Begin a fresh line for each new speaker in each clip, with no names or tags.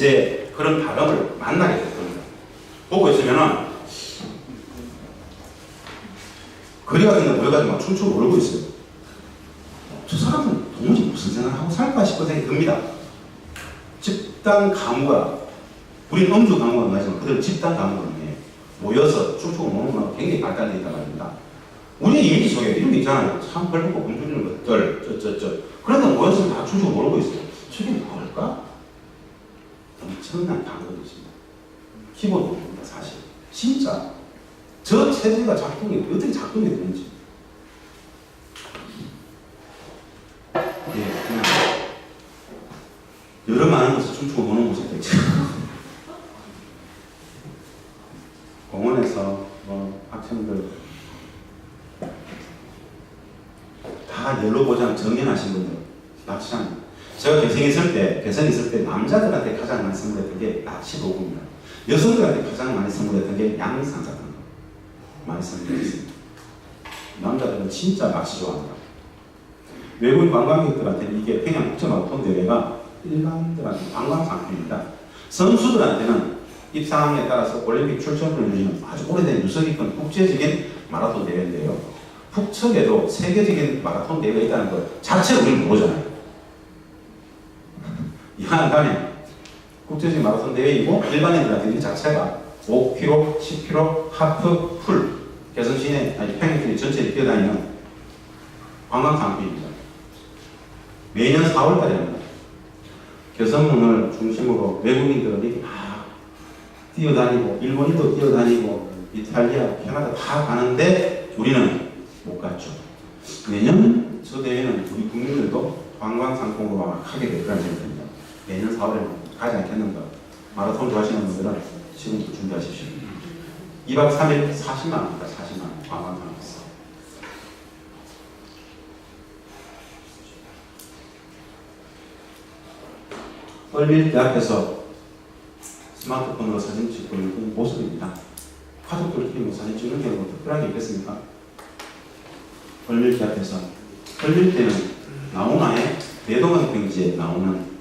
이제 그런 발언을 만나게 될 겁니다. 보고 있으면은 거리 같은 데 모여가지고 막 춤추고 놀고 있어요. 저 사람은 도무지 무슨 생각을 하고 살까 싶은 생각이 듭니다. 집단 가무가, 우리는 음주 가무가 아니지만 그들 집단 가무가 모여서 춤추고 노는 건 굉장히 발달되어 있단 말입니다. 우리의 이미지 속에 이런 게 있잖아요. 참 벌고 굶주리는 것들, 그런데 모여서 다 춤추고 놀고 있어요. 저게 뭘까? 엄청난 단어들이 있습니다. 키보드입니다, 사실. 진짜. 저 체제가 작동이, 어떻게 작동이 되는지. 예, 그냥. 여러 많은 곳에서 춤추고 노는 모습도 있죠. 공원에서 학생들 다 연로보장 정연하신 분들 낚시장. 제가 개성이 있을 때 남자들한테 가장 많이 선물했던 게 낚시 도구입니다. 여성들한테 가장 많이 선물했던 게 양산 같은 거 많이 선물했습니다. 남자들은 진짜 낚시 좋아합니다. 외국인 관광객들한테는 이게 평양 국제마라톤 대회가 일반인들한테 관광 상품입니다. 선수들한테는 입상에 따라서 올림픽 출전을 누리는 아주 오래된 유서 깊은 국제적인 마라톤 대회인데요. 북측에도 세계적인 마라톤 대회가 있다는 것 자체를 우리는 모르잖아요. 이하는 가면 국제적인 마라톤 대회이고 일반인들한테 이 자체가 5km, 10km, 하프, 풀 개성 시내 아니 평양距리 전체를 뛰어다니는 관광 상품입니다. 매년 4월달에 합니다. 개성문을 중심으로 외국인들은 이렇게 막 뛰어다니고 일본인도 뛰어다니고 이탈리아, 캐나다 다 가는데 우리는 못 갔죠. 내년 저 대회는 우리 국민들도 관광 상품으로 막 하게 될 거라는 생각이 듭니다. 내년 4월에 가지 않겠는가. 마라톤 좋아하시는 분들은 지금부터 준비하십시오. 2박 3일 40만 원입니다. 40만 원 관광 상품. 얼밀대 앞에서 스마트폰으로 사진 찍고 있는 모습입니다. 가족들끼리 사진 찍는 게 뭐 특별한 게 있겠습니까? 얼밀대 앞에서. 얼밀대는 나훈아의 대동강 평지에 나오는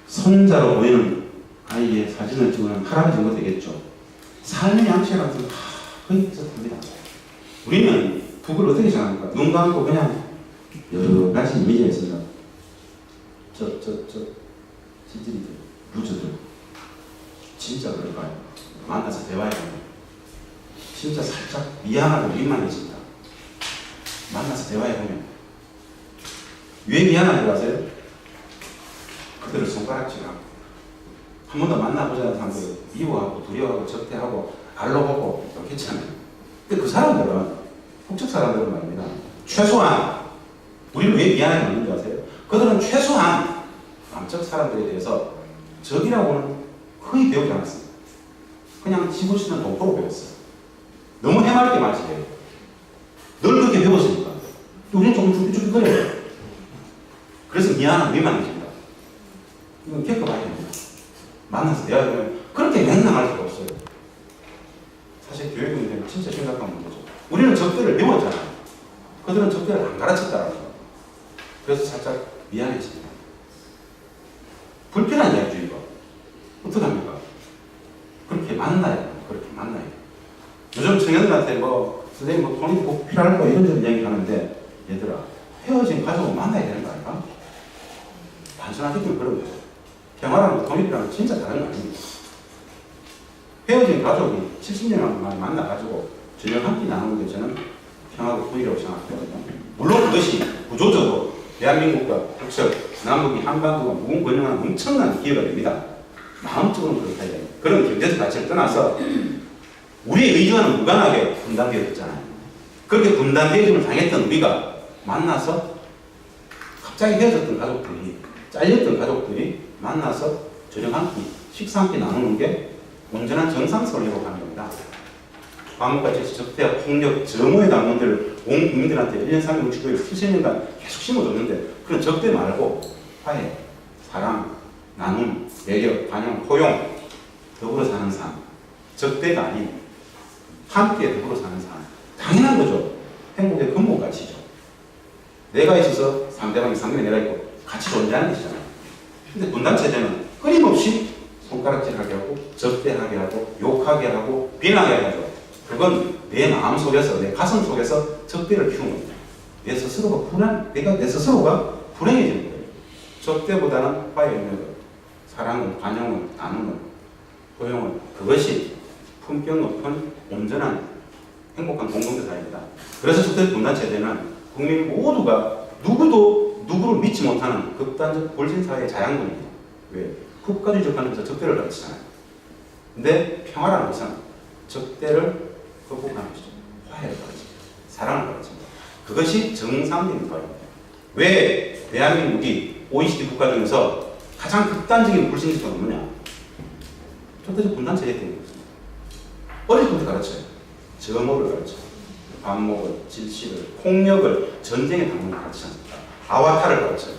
손자로 보이는 아이의 사진을 찍는 할아버지 정도 되겠죠. 삶의 양식이라는 것은 거의 비슷합니다. 우리는 북을 어떻게 생각합니까? 눈 감고 그냥 여러 가지 이미지가 있습니다. 지들이들, 루저들. 진짜 그럴까요? 만나서 대화해보면 진짜 살짝 미안하고 민망해집니다. 만나서 대화해보면 왜 미안한지 아세요? 그들을 손가락질하고 한 번 더 만나보자는 사람들 미워하고 두려워하고 적대하고 알로보고 괜찮아요. 근데 그 사람들은 북측 사람들은 말입니다. 최소한 우리는 왜 미안하게 만든지 아세요? 그들은 최소한 남쪽 사람들에 대해서 적이라고는 거의 배우지 않았습니다. 그냥 집으시는 동포로 배웠어요. 너무 해맑게 말지해요. 늘 그렇게 배웠으니까. 우리는 조금 쭈삣쭈삣거려요. 그래서 미안하고 민망해집니다. 이건 겪어봐야 됩니다. 만나서 대화하면 그렇게 맹랑할 수가 없어요. 사실 교육은 문제는 진짜 심각한 문제죠. 우리는 적대를 배웠잖아요. 그들은 적대를 안 가르쳤다라는 거예요. 그래서 살짝 미안해집니다. 불편한 이야기죠, 이거. 어떡합니까? 그렇게 만나야 돼요. 그렇게 만나야 돼요. 요즘 청년들한테 선생님 돈이 꼭 필요할 거 이런 이야기 하는데, 얘들아, 헤어진 가족은 만나야 되는 거 아닌가? 단순하게 보면 그런 거죠. 평화랑 돈이 필요한 건 진짜 다른 거 아닙니다. 헤어진 가족이 70년 만에 만나가지고 저녁 한 끼 나누는 게 저는 평화고 돈이라고 생각하거든요. 물론 그것이 구조적으로 대한민국과 북측, 남북이 한반도가 무궁무진한 엄청난 기회가 됩니다. 마음적으로는 그렇게 해야 됩니다. 그런 경제적 가치를 떠나서 우리의 의지와는 무관하게 분단되어졌잖아요. 그렇게 분단되어짐을 당했던 우리가 만나서 갑자기 헤어졌던 가족들이, 잘렸던 가족들이 만나서 저녁 한 끼, 식사 한 끼 나누는 게 온전한 정상성을 회복하는 겁니다. 과목같이 적대와 폭력, 정오의 단원들을 온 국민들한테 1년 365일 수십 년간 계속 심어줬는데 그런 적대 말고 화해, 사랑, 나눔, 매력, 반영, 포용, 더불어 사는 삶, 적대가 아닌 함께 더불어 사는 삶. 당연한 거죠. 행복의 근본 가치죠. 내가 있어서 상대방이 내가 있고 같이 존재하는 것이잖아요. 근데 분단체제는 끊임없이 손가락질하게 하고 적대하게 하고 욕하게 하고 비난하게 하죠. 그건 내 마음 속에서 내 가슴 속에서 적대를 키우는 겁니다. 내가 내 스스로가 불행해지는 거예요. 적대보다는 화해 있는 것, 사랑은, 관용은, 나눔은, 포용은 그것이 품격 높은 온전한 행복한 공동체 사회입니다. 그래서 적대 분단체제는 국민 모두가 누구도 누구를 믿지 못하는 극단적 불신사회의 자양분입니다. 왜? 국가주의적 관점에서 적대를 가르치잖아요. 근데 평화라는 것은 적대를 극복하는 것이죠. 화해를 가르칩니다. 사랑을 가르칩니다. 그것이 정상적인 사회입니다. 왜 대한민국이 OECD 국가 중에서 가장 극단적인 불신지수가 뭐냐? 적대적 분단체제 때문에 그렇습니다. 어릴 때부터 가르쳐요. 점호를 가르쳐요. 반목을, 질식을, 폭력을, 전쟁의 당론을 가르치지 않습니까? 아와타를 가르쳐요.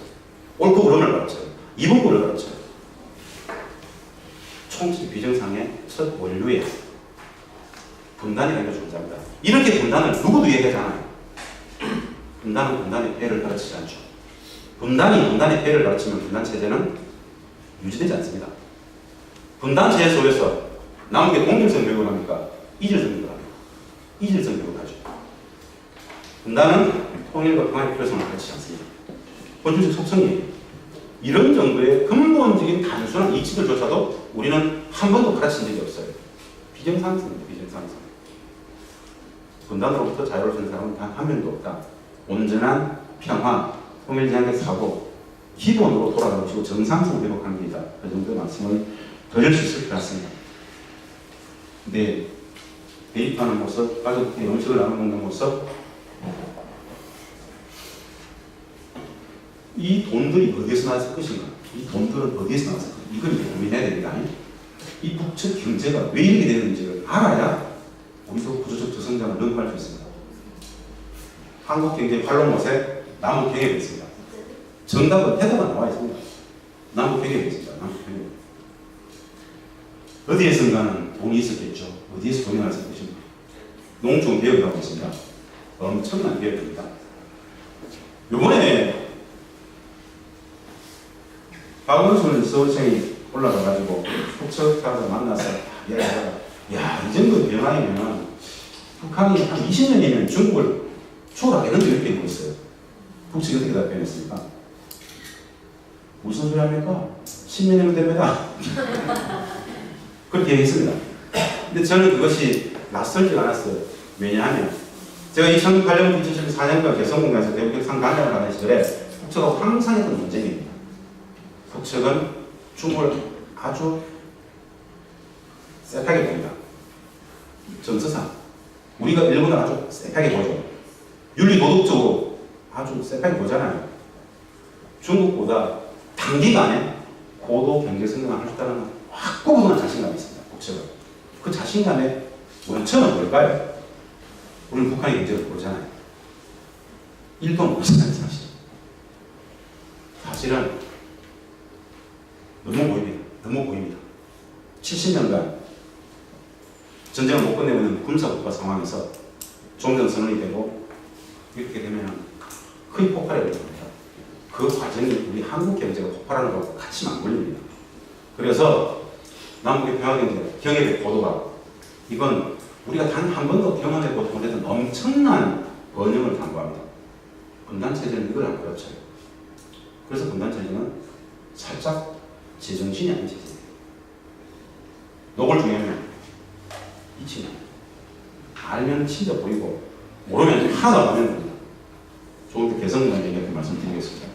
옳고 그름을 가르쳐요. 이분구를 가르쳐요. 총칙 비정상의 첫 원류에 분단이라는 게 존재합니다. 이렇게 분단을 누구도 얘기하지 않아요. 분단은 분단의 폐해를 가르치지 않죠. 분단이 분단의 폐해를 가르치면 분단체제는 유지되지 않습니다. 분단체제 속에서 남에게 동질성 교육을 합니까? 이질성 교육을 합니까? 이질성 교육을 하죠. 분단은 통일과 평화의 필요성을 가르치지 않습니다. 본질적 속성이에요. 이런 정도의 근본적인 단순한 이치들조차도 우리는 한 번도 가르친 적이 없어요. 비정상성입니다. 비정상성. 분단으로부터 자유를 주는 사람은 단 한 명도 없다. 온전한 평화, 통일지향적 사고, 기본으로 돌아가는 것이고 정상성을 회복하는 게 있다. 그 정도의 말씀을 드릴 수 있을 것 같습니다. 네, 대입하는 모습, 가족끼리 음식을 나누는 모습, 이 돈들이 어디에서 나왔을 것인가? 이 돈들은 어디에서 나왔을 것인가? 이걸 고민해야 됩니다. 이 북측 경제가 왜 이렇게 되는지를 알아야 우리도 구조적 저성장을 능가할 수 있습니다. 한국 경제 활로못에 남북 경협이 있습니다. 정답은 대답은 나와 있습니다. 남북 경협이 있습니다. 남북 경협. 어디에선가는 돈이 있었겠죠. 어디에서 돈이 나왔을 것입니다. 농촌 개혁이라고 있습니다. 엄청난 개혁입니다. 요번에 박원순 서울청이 올라가가지고 북측사람들 만나서 야, 이 정도 변화이면 북한이 한 20년이면 중국을 추월하겠는데 이렇게 되고 있어요. 북측이 어떻게 답변했습니까? 무슨 소리 합니까? 10년이면 됩니다. 그렇게 얘기했습니다. 근데 저는 그것이 낯설지 않았어요. 왜냐하면 제가 2008년부터 2014년간 개성공단에서 대북협상 단장을 하는 시절에 북측하고 항상 했던 논쟁입니다. 북측은 중국을 아주 쎄하게 봅니다. 정서상 우리가 일본을 아주 쎄하게 보죠. 윤리도덕적으로 아주 쎄하게 보잖아요. 중국보다 단기간에 고도 경제성장을 할 수 있다는 확고부동한 자신감이 있습니다. 북측은. 그 자신감의 원천은 뭘까요? 우리는 북한의 경제를 모르잖아요. 일도 모르잖아요. 사실은 너무 보입니다. 70년간 전쟁을 못 끝내고 있는 군사국가 상황에서 종전선언이 되고 이렇게 되면 큰 폭발이 일어납니다. 그 과정이 우리 한국 경제가 폭발하는 것과 같이 맞물립니다. 그래서 남북의 평화경제, 경협의 고도가 이건 우리가 단 한 번도 경험해보지 못했던 엄청난 번영을 담보합니다. 분단체제는 이걸 안 가르쳐요. 그래서 분단체제는 살짝 제정신이 아닌 체제예요. 녹을 중에는 이치는 알면 진짜 보이고 모르면 하나도 안 하는 겁니다. 조금 더 개성난 얘기한테 말씀드리겠습니다.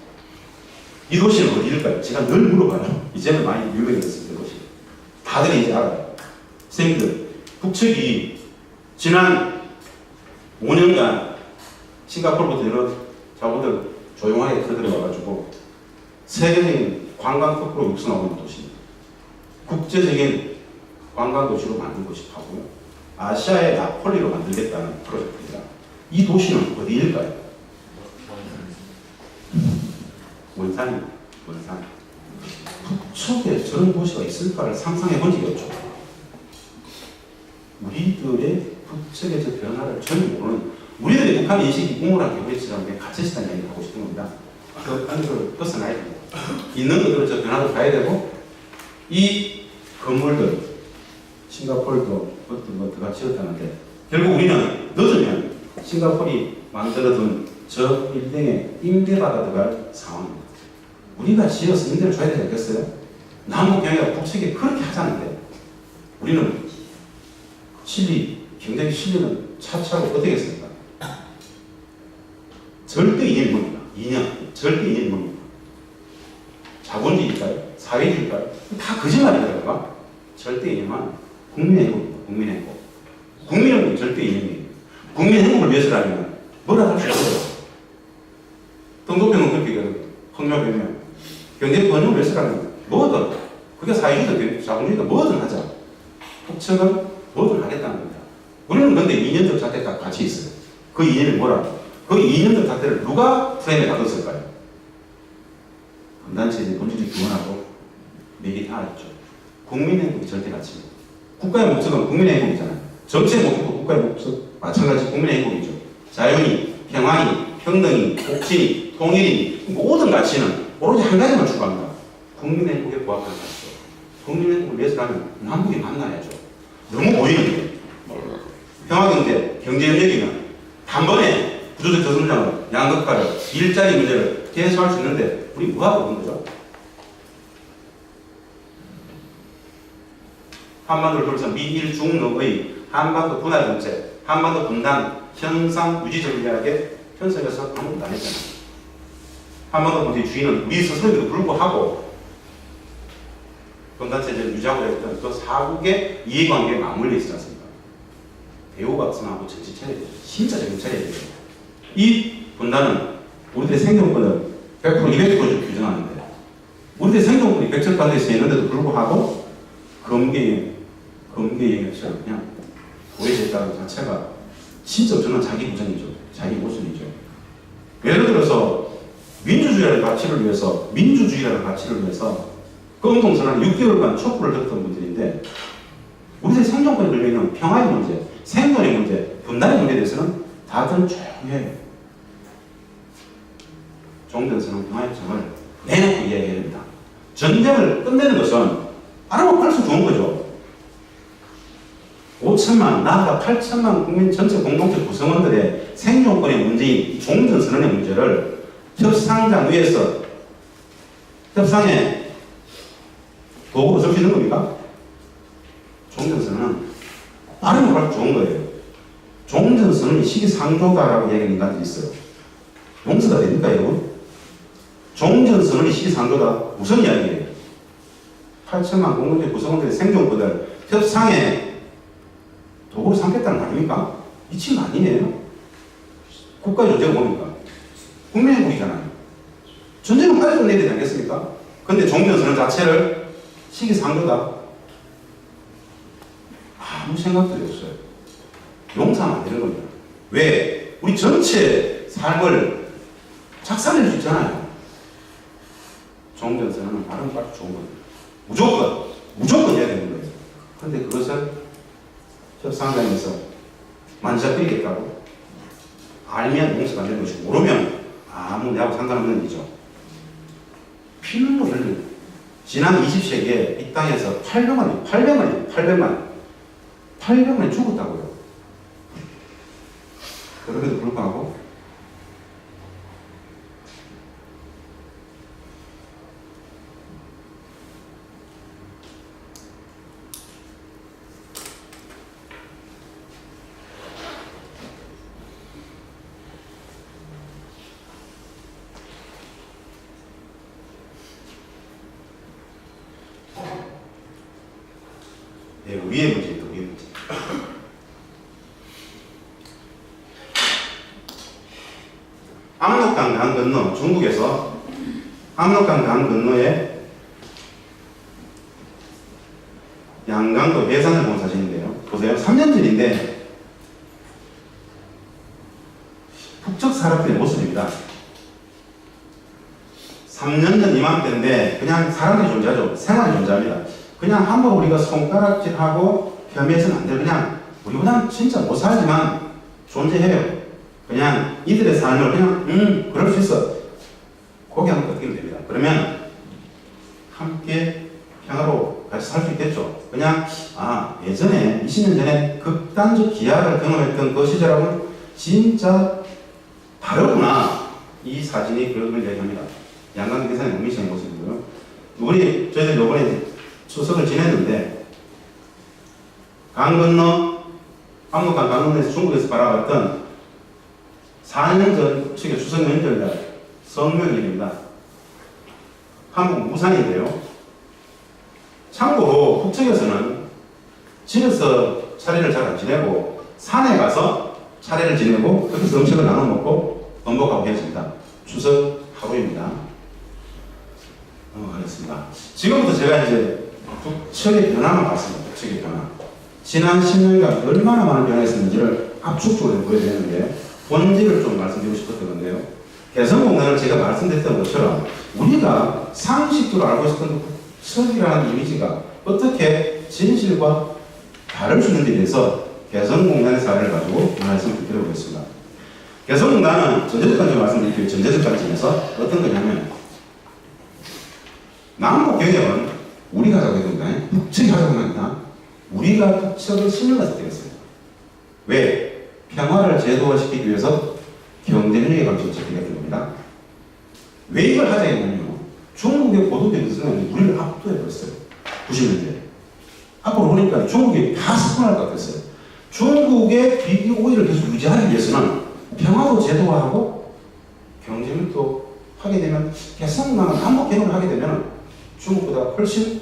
이 도시는 어디일까요? 제가 늘 물어봐요. 이제는 많이 유명해졌습니다. 이것이 다들 이제 알아요. 선생님들, 북측이 지난 5년간 싱가포르부터 여러 자본들 조용하게 들어와가지고 세계적인 관광 특구로 육성하고 있는 도시입니다. 국제적인 관광 도시로 만들고 싶어하고요. 아시아의 나폴리로 만들겠다는 프로젝트입니다. 이 도시는 어디일까요? 원산입니다. 원산. 북측에 저런 도시가 있을까를 상상해 본 적이 없죠. 우리들의 북측의 저 변화를 전혀 모르는 우리들의 북한 인식이 우물한 개구리처럼 갇혀있다는 이야기를 하고 싶은 겁니다. 아니, 그걸 벗어나야 됩니다. 있는 것들을 저 변화도 봐야 되고, 이 건물들, 싱가포르도 어떤 것들가 지었다는데, 결국 우리는 늦으면 싱가포르이 만들어둔 저 빌딩에 임대받아 들어갈 상황입니다. 우리가 지어서 임대를 줘야 되지 않겠어요? 남북 경계가 북측에 그렇게 하자는데, 우리는 경제적 실리는 차치하고 어떻게 했습니까? 절대 이념이 뭡니까? 절대 이념이 뭡니까? 자본주의일까요? 사회주의일까요? 다 거짓말이더라고요. 절대 이념은 국민의 행복입니다. 국민의 행복. 국민의 행복이 절대 이념이에요. 국민의 행복을 위해서라면 뭐라 할 수 없어요. 동독병은 그렇게 흑묘병이면 경제 번영을 위해서라면 뭐든, 그게 사회주의든 자본주의든 뭐든 하자. 북측은 뭐든 하겠다는 겁니다. 우리는 근데 이념적 잣대가 같이 있어요. 그 이념이 뭐라? 그 이념적 잣대를 누가 프레임에 놔뒀을까요? 분단체제 본질이 기원하고 맥이 다 있죠. 국민의 행복이 절대 가치입니다. 국가의 목적은 국민의 행복이잖아요. 정치의 목적도 국가의 목적 마찬가지 국민의 행복이죠. 자연이, 평화니, 평등이, 복지니, 통일이니 모든 가치는 오로지 한 가지만 추구합니다. 국민의 행복에 부합하는 가치죠. 국민의 행복을 위해서라면 남북이 만나야죠. 너무 보이는데 평화경제, 경제협력이면 단번에 구조적 저성장을, 양극화를, 일자리 문제를 해소할 수 있는데 우리 뭐하고 있는 거죠? 한반도를 둘러서 미일 중러의 한반도 분할 정책, 한반도 분단, 현상 유지 전략에 편성해서 아무것도 안 했잖아요. 한반도 문제의 주인은 우리 스스로에도 불구하고 분단체제를 유지하고 했던 그 사국의 이해관계에 맞물려 있지 않습니까? 배후각성하고 정치 차려야 되죠. 진짜 정치 차려야 되죠. 이 분단은 우리들의 생존권을 100% 200% 규정하는데 우리들의 생존권이 백척반대에 있는데도 불구하고 검계 영역처럼 그냥 보여졌다는 자체가 진짜 엄청난 자기 부정이죠. 자기 모순이죠. 예를 들어서 민주주의라는 가치를 위해서 공동선언 6개월간 촛불을 들었던 분들인데 우리들의 생존권에 걸려있는 평화의 문제, 생존의 문제, 분단의 문제에 대해서는 다들 조용해요. 종전선언 평화의 정을 내놓고 이야기해야 됩니다. 전쟁을 끝내는 것은 알아보고 할수 좋은 거죠. 5천만, 나아가 8천만 국민 전체 공동체 구성원들의 생존권의 문제인 종전선언의 문제를 협상장 위에서 협상의 도구로 쓸 수 있는 겁니까? 종전선언은 알아보고 할수 좋은 거예요. 종전선언이 시기상조다라고 이야기하는 인간들이 있어요. 용서가 됩니까, 여러분? 종전선언이 시기상조다. 무슨 이야기예요? 8천만 공동체 구성원들의 생존권을 협상의 도구로 삼겠다는 거 아닙니까? 미친 거 아니에요? 국가의 존재가 뭡니까? 국민의 행복이잖아요. 전쟁은 빨리 끝내야 되지 않겠습니까? 근데 종전선언 자체를 시기상조다. 아무 생각들이 없어요. 용서하면 안 되는 겁니다. 왜? 우리 전체 삶을 작살낼 수 있잖아요. 종전선언은 바른 딱 좋은 겁니다. 무조건 해야 되는 거예요. 그런데 그것을 협상장에서 만지작거리겠다고 알면 용서가 안 되는 것이고 모르면 아무 내하고 상관없는 일이죠. 피눈물 흘리는 지난 20세기에 이 땅에서 800만이 죽었다고요. 그럼에도 불구하고 위의 문제입니다. 위의 문제. 압록강 강 건너 중국에서 압록강 강 건너에 양강도 해산을 본 사진인데요. 보세요. 3년 전인데 북측 사람들의 모습입니다. 3년 전 이맘때인데 그냥 사람들이 존재하죠. 생활이 존재합니다. 그냥 함부로 우리가 손가락질하고 폄훼해서는 안 돼요. 그냥 우리 그냥 진짜 못 살지만 존재해요. 그냥 이들의 삶을 그냥 그럴 수 있어. 고개 한번 꺾이면 됩니다. 그러면 함께 평화로 같이 살 수 있겠죠. 그냥 예전에 20년 전에 극단적 기아를 경험했던 그 시절하고는 진짜 다르구나. 이 사진이 그런 걸 얘기합니다. 양강 계산의 농민시의 모습이고요. 저희들 이번에 추석을 지냈는데 강 건너 압록강 강 건너에서 중국에서 바라봤던 4년 전 추석 명절날 성묘일입니다. 한국 무산인데요. 참고로 북측에서는 집에서 차례를 잘 안 지내고 산에 가서 차례를 지내고 거기서 음식을 나눠 먹고 번복하고 헤어집니다. 추석 하루입니다. 넘어가겠습니다. 지금부터 제가 이제 북측의 변화만 봤습니다. 북측의 변화. 지난 10년간 얼마나 많은 변화가 있었는지를 압축적으로 보여드렸는데 본질을 좀 말씀드리고 싶었던 건데요. 개성공단을 제가 말씀드렸던 것처럼 우리가 상식적으로 알고 있었던 북측이라는 이미지가 어떻게 진실과 다를 수 있는지에 대해서 개성공단의 사례를 가지고 말씀을 드려보겠습니다. 개성공단은 전제적 관점 말씀드릴게요. 전제적 관점에서 어떤 거냐면 남북경협은 우리가 하자고 했습니다. 북측이 하자고 합니다. 우리가 북측을 10년간 선택했습니다. 왜? 평화를 제도화시키기 위해서 경제능력의 관점을 선택했던 겁니다. 왜 이걸 하자 했냐면요. 중국의 고도적인 성향이 우리를 압도해버렸어요. 90년대. 앞으로 보니까 중국이 다 스폰할 것 같았어요. 중국의 비교 우위를 계속 유지하기 위해서는 평화도 제도화하고 경제력도 하게 되면 개성공단은 한국 개혁을 하게 되면 중국보다 훨씬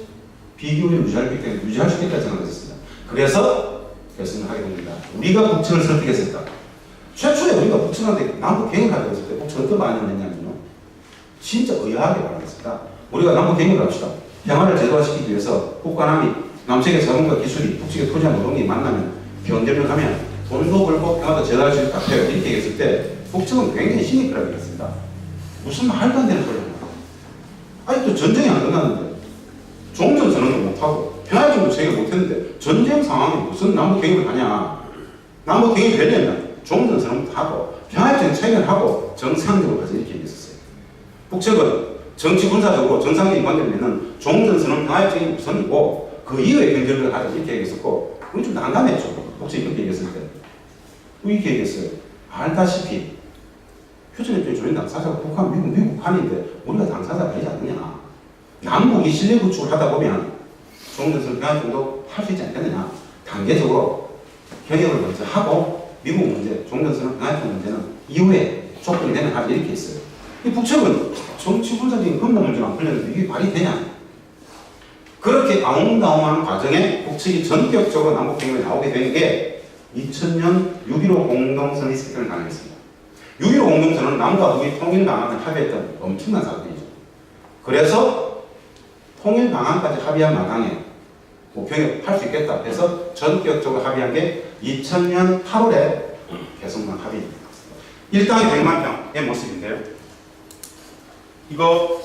비교 우위를 유지할 수 있겠다고 생각했습니다. 그래서 결심을 하게 됩니다. 우리가 북측을 선택했을까? 최초에 우리가 북측한테 남북 개혁을 하려고 했을 때 북측은 어떤 반응을 했냐면요. 진짜 의아하게 반응했습니다. 우리가 남북 개혁을 합시다. 평화를 제도화시키기 위해서 북과 남측의 자본과 기술이 북측의 토지와 노동이 만나면 경제를 하면 돈도 벌고 평화도 제도화할 수 있을 것 같아요. 이렇게 얘기했을 때 북측은 굉장히 시니컬하게 했습니다. 무슨 말도 안 되는 소리를 합니다. 아직도 전쟁이 안 끝났는데 종전선언도 못하고 평화적으로 제기를 못했는데 전쟁 상황에 무슨 남북 개혁을 하냐. 남북 개혁이 되려면 종전선언도 하고 평화적인 체결을 하고 정상적으로 가자 이렇게 얘기했었어요. 북측은 정치 군사적으로 정상적인 관계를 맺는 종전선언 평화협정이 우선이고 그 이후에 경제를 하자 이렇게 얘기했었고 그건 좀 난감했죠. 북측이 이렇게 얘기했을 때. 이렇게 얘기했어요. 알다시피 휴전협정의 주된 당사자가 북한, 미국한인데 우리가 당사자가 아니지 않느냐. 남북이 실내 구축을 하다 보면 종전선언 평화협정도 할 수 있지 않겠느냐. 단계적으로 경협을 먼저 하고 미국 문제, 종전선언 평화협정 문제는 이후에 조건이 되면 하자 이렇게 했어요. 이 북측은 정치 군사적인 겁나 문제가 안 풀렸는데 이게 말이 되냐? 그렇게 아웅다웅한 과정에 북측이 전격적으로 남북경협에 나오게 된 게 2000년 6.15 공동선언 사건을 가능했습니다. 6.15 공동선언은 남과 북이 통일 방안을 합의했던 엄청난 사건이죠. 그래서 통일 방안까지 합의한 마당에 뭐 경협할 수 있겠다 해서 전격적으로 합의한 게 2000년 8월에 개성공단 합의입니다. 일당의 100만 평의 모습인데요. 이거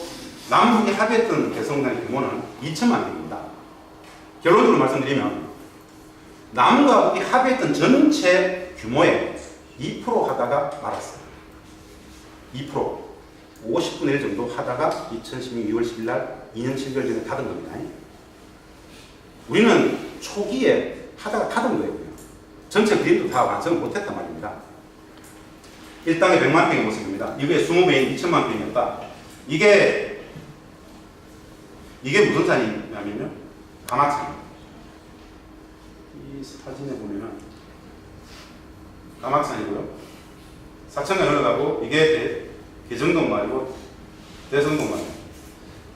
남북이 합의했던 개성공단의 규모는 2천만 평입니다. 결론적으로 말씀드리면 남과 북이 합의했던 전체 규모의 2% 하다가 말았어요. 2%. 50분의 1 정도 하다가 2016년 6월 10일 날 2년 7개월 전에 닫은 겁니다. 우리는 초기에 하다가 닫은 거예요. 전체 그림도 다 완성을 못했단 말입니다. 일당의 100만 평의 모습입니다. 이게 20배인 2천만 평이었다. 이게 무슨 산이냐면요. 가막산. 이 사진에 보면은 가막산이고요. 사천강 올라가고 이게 개정동 말이고 대성동 말.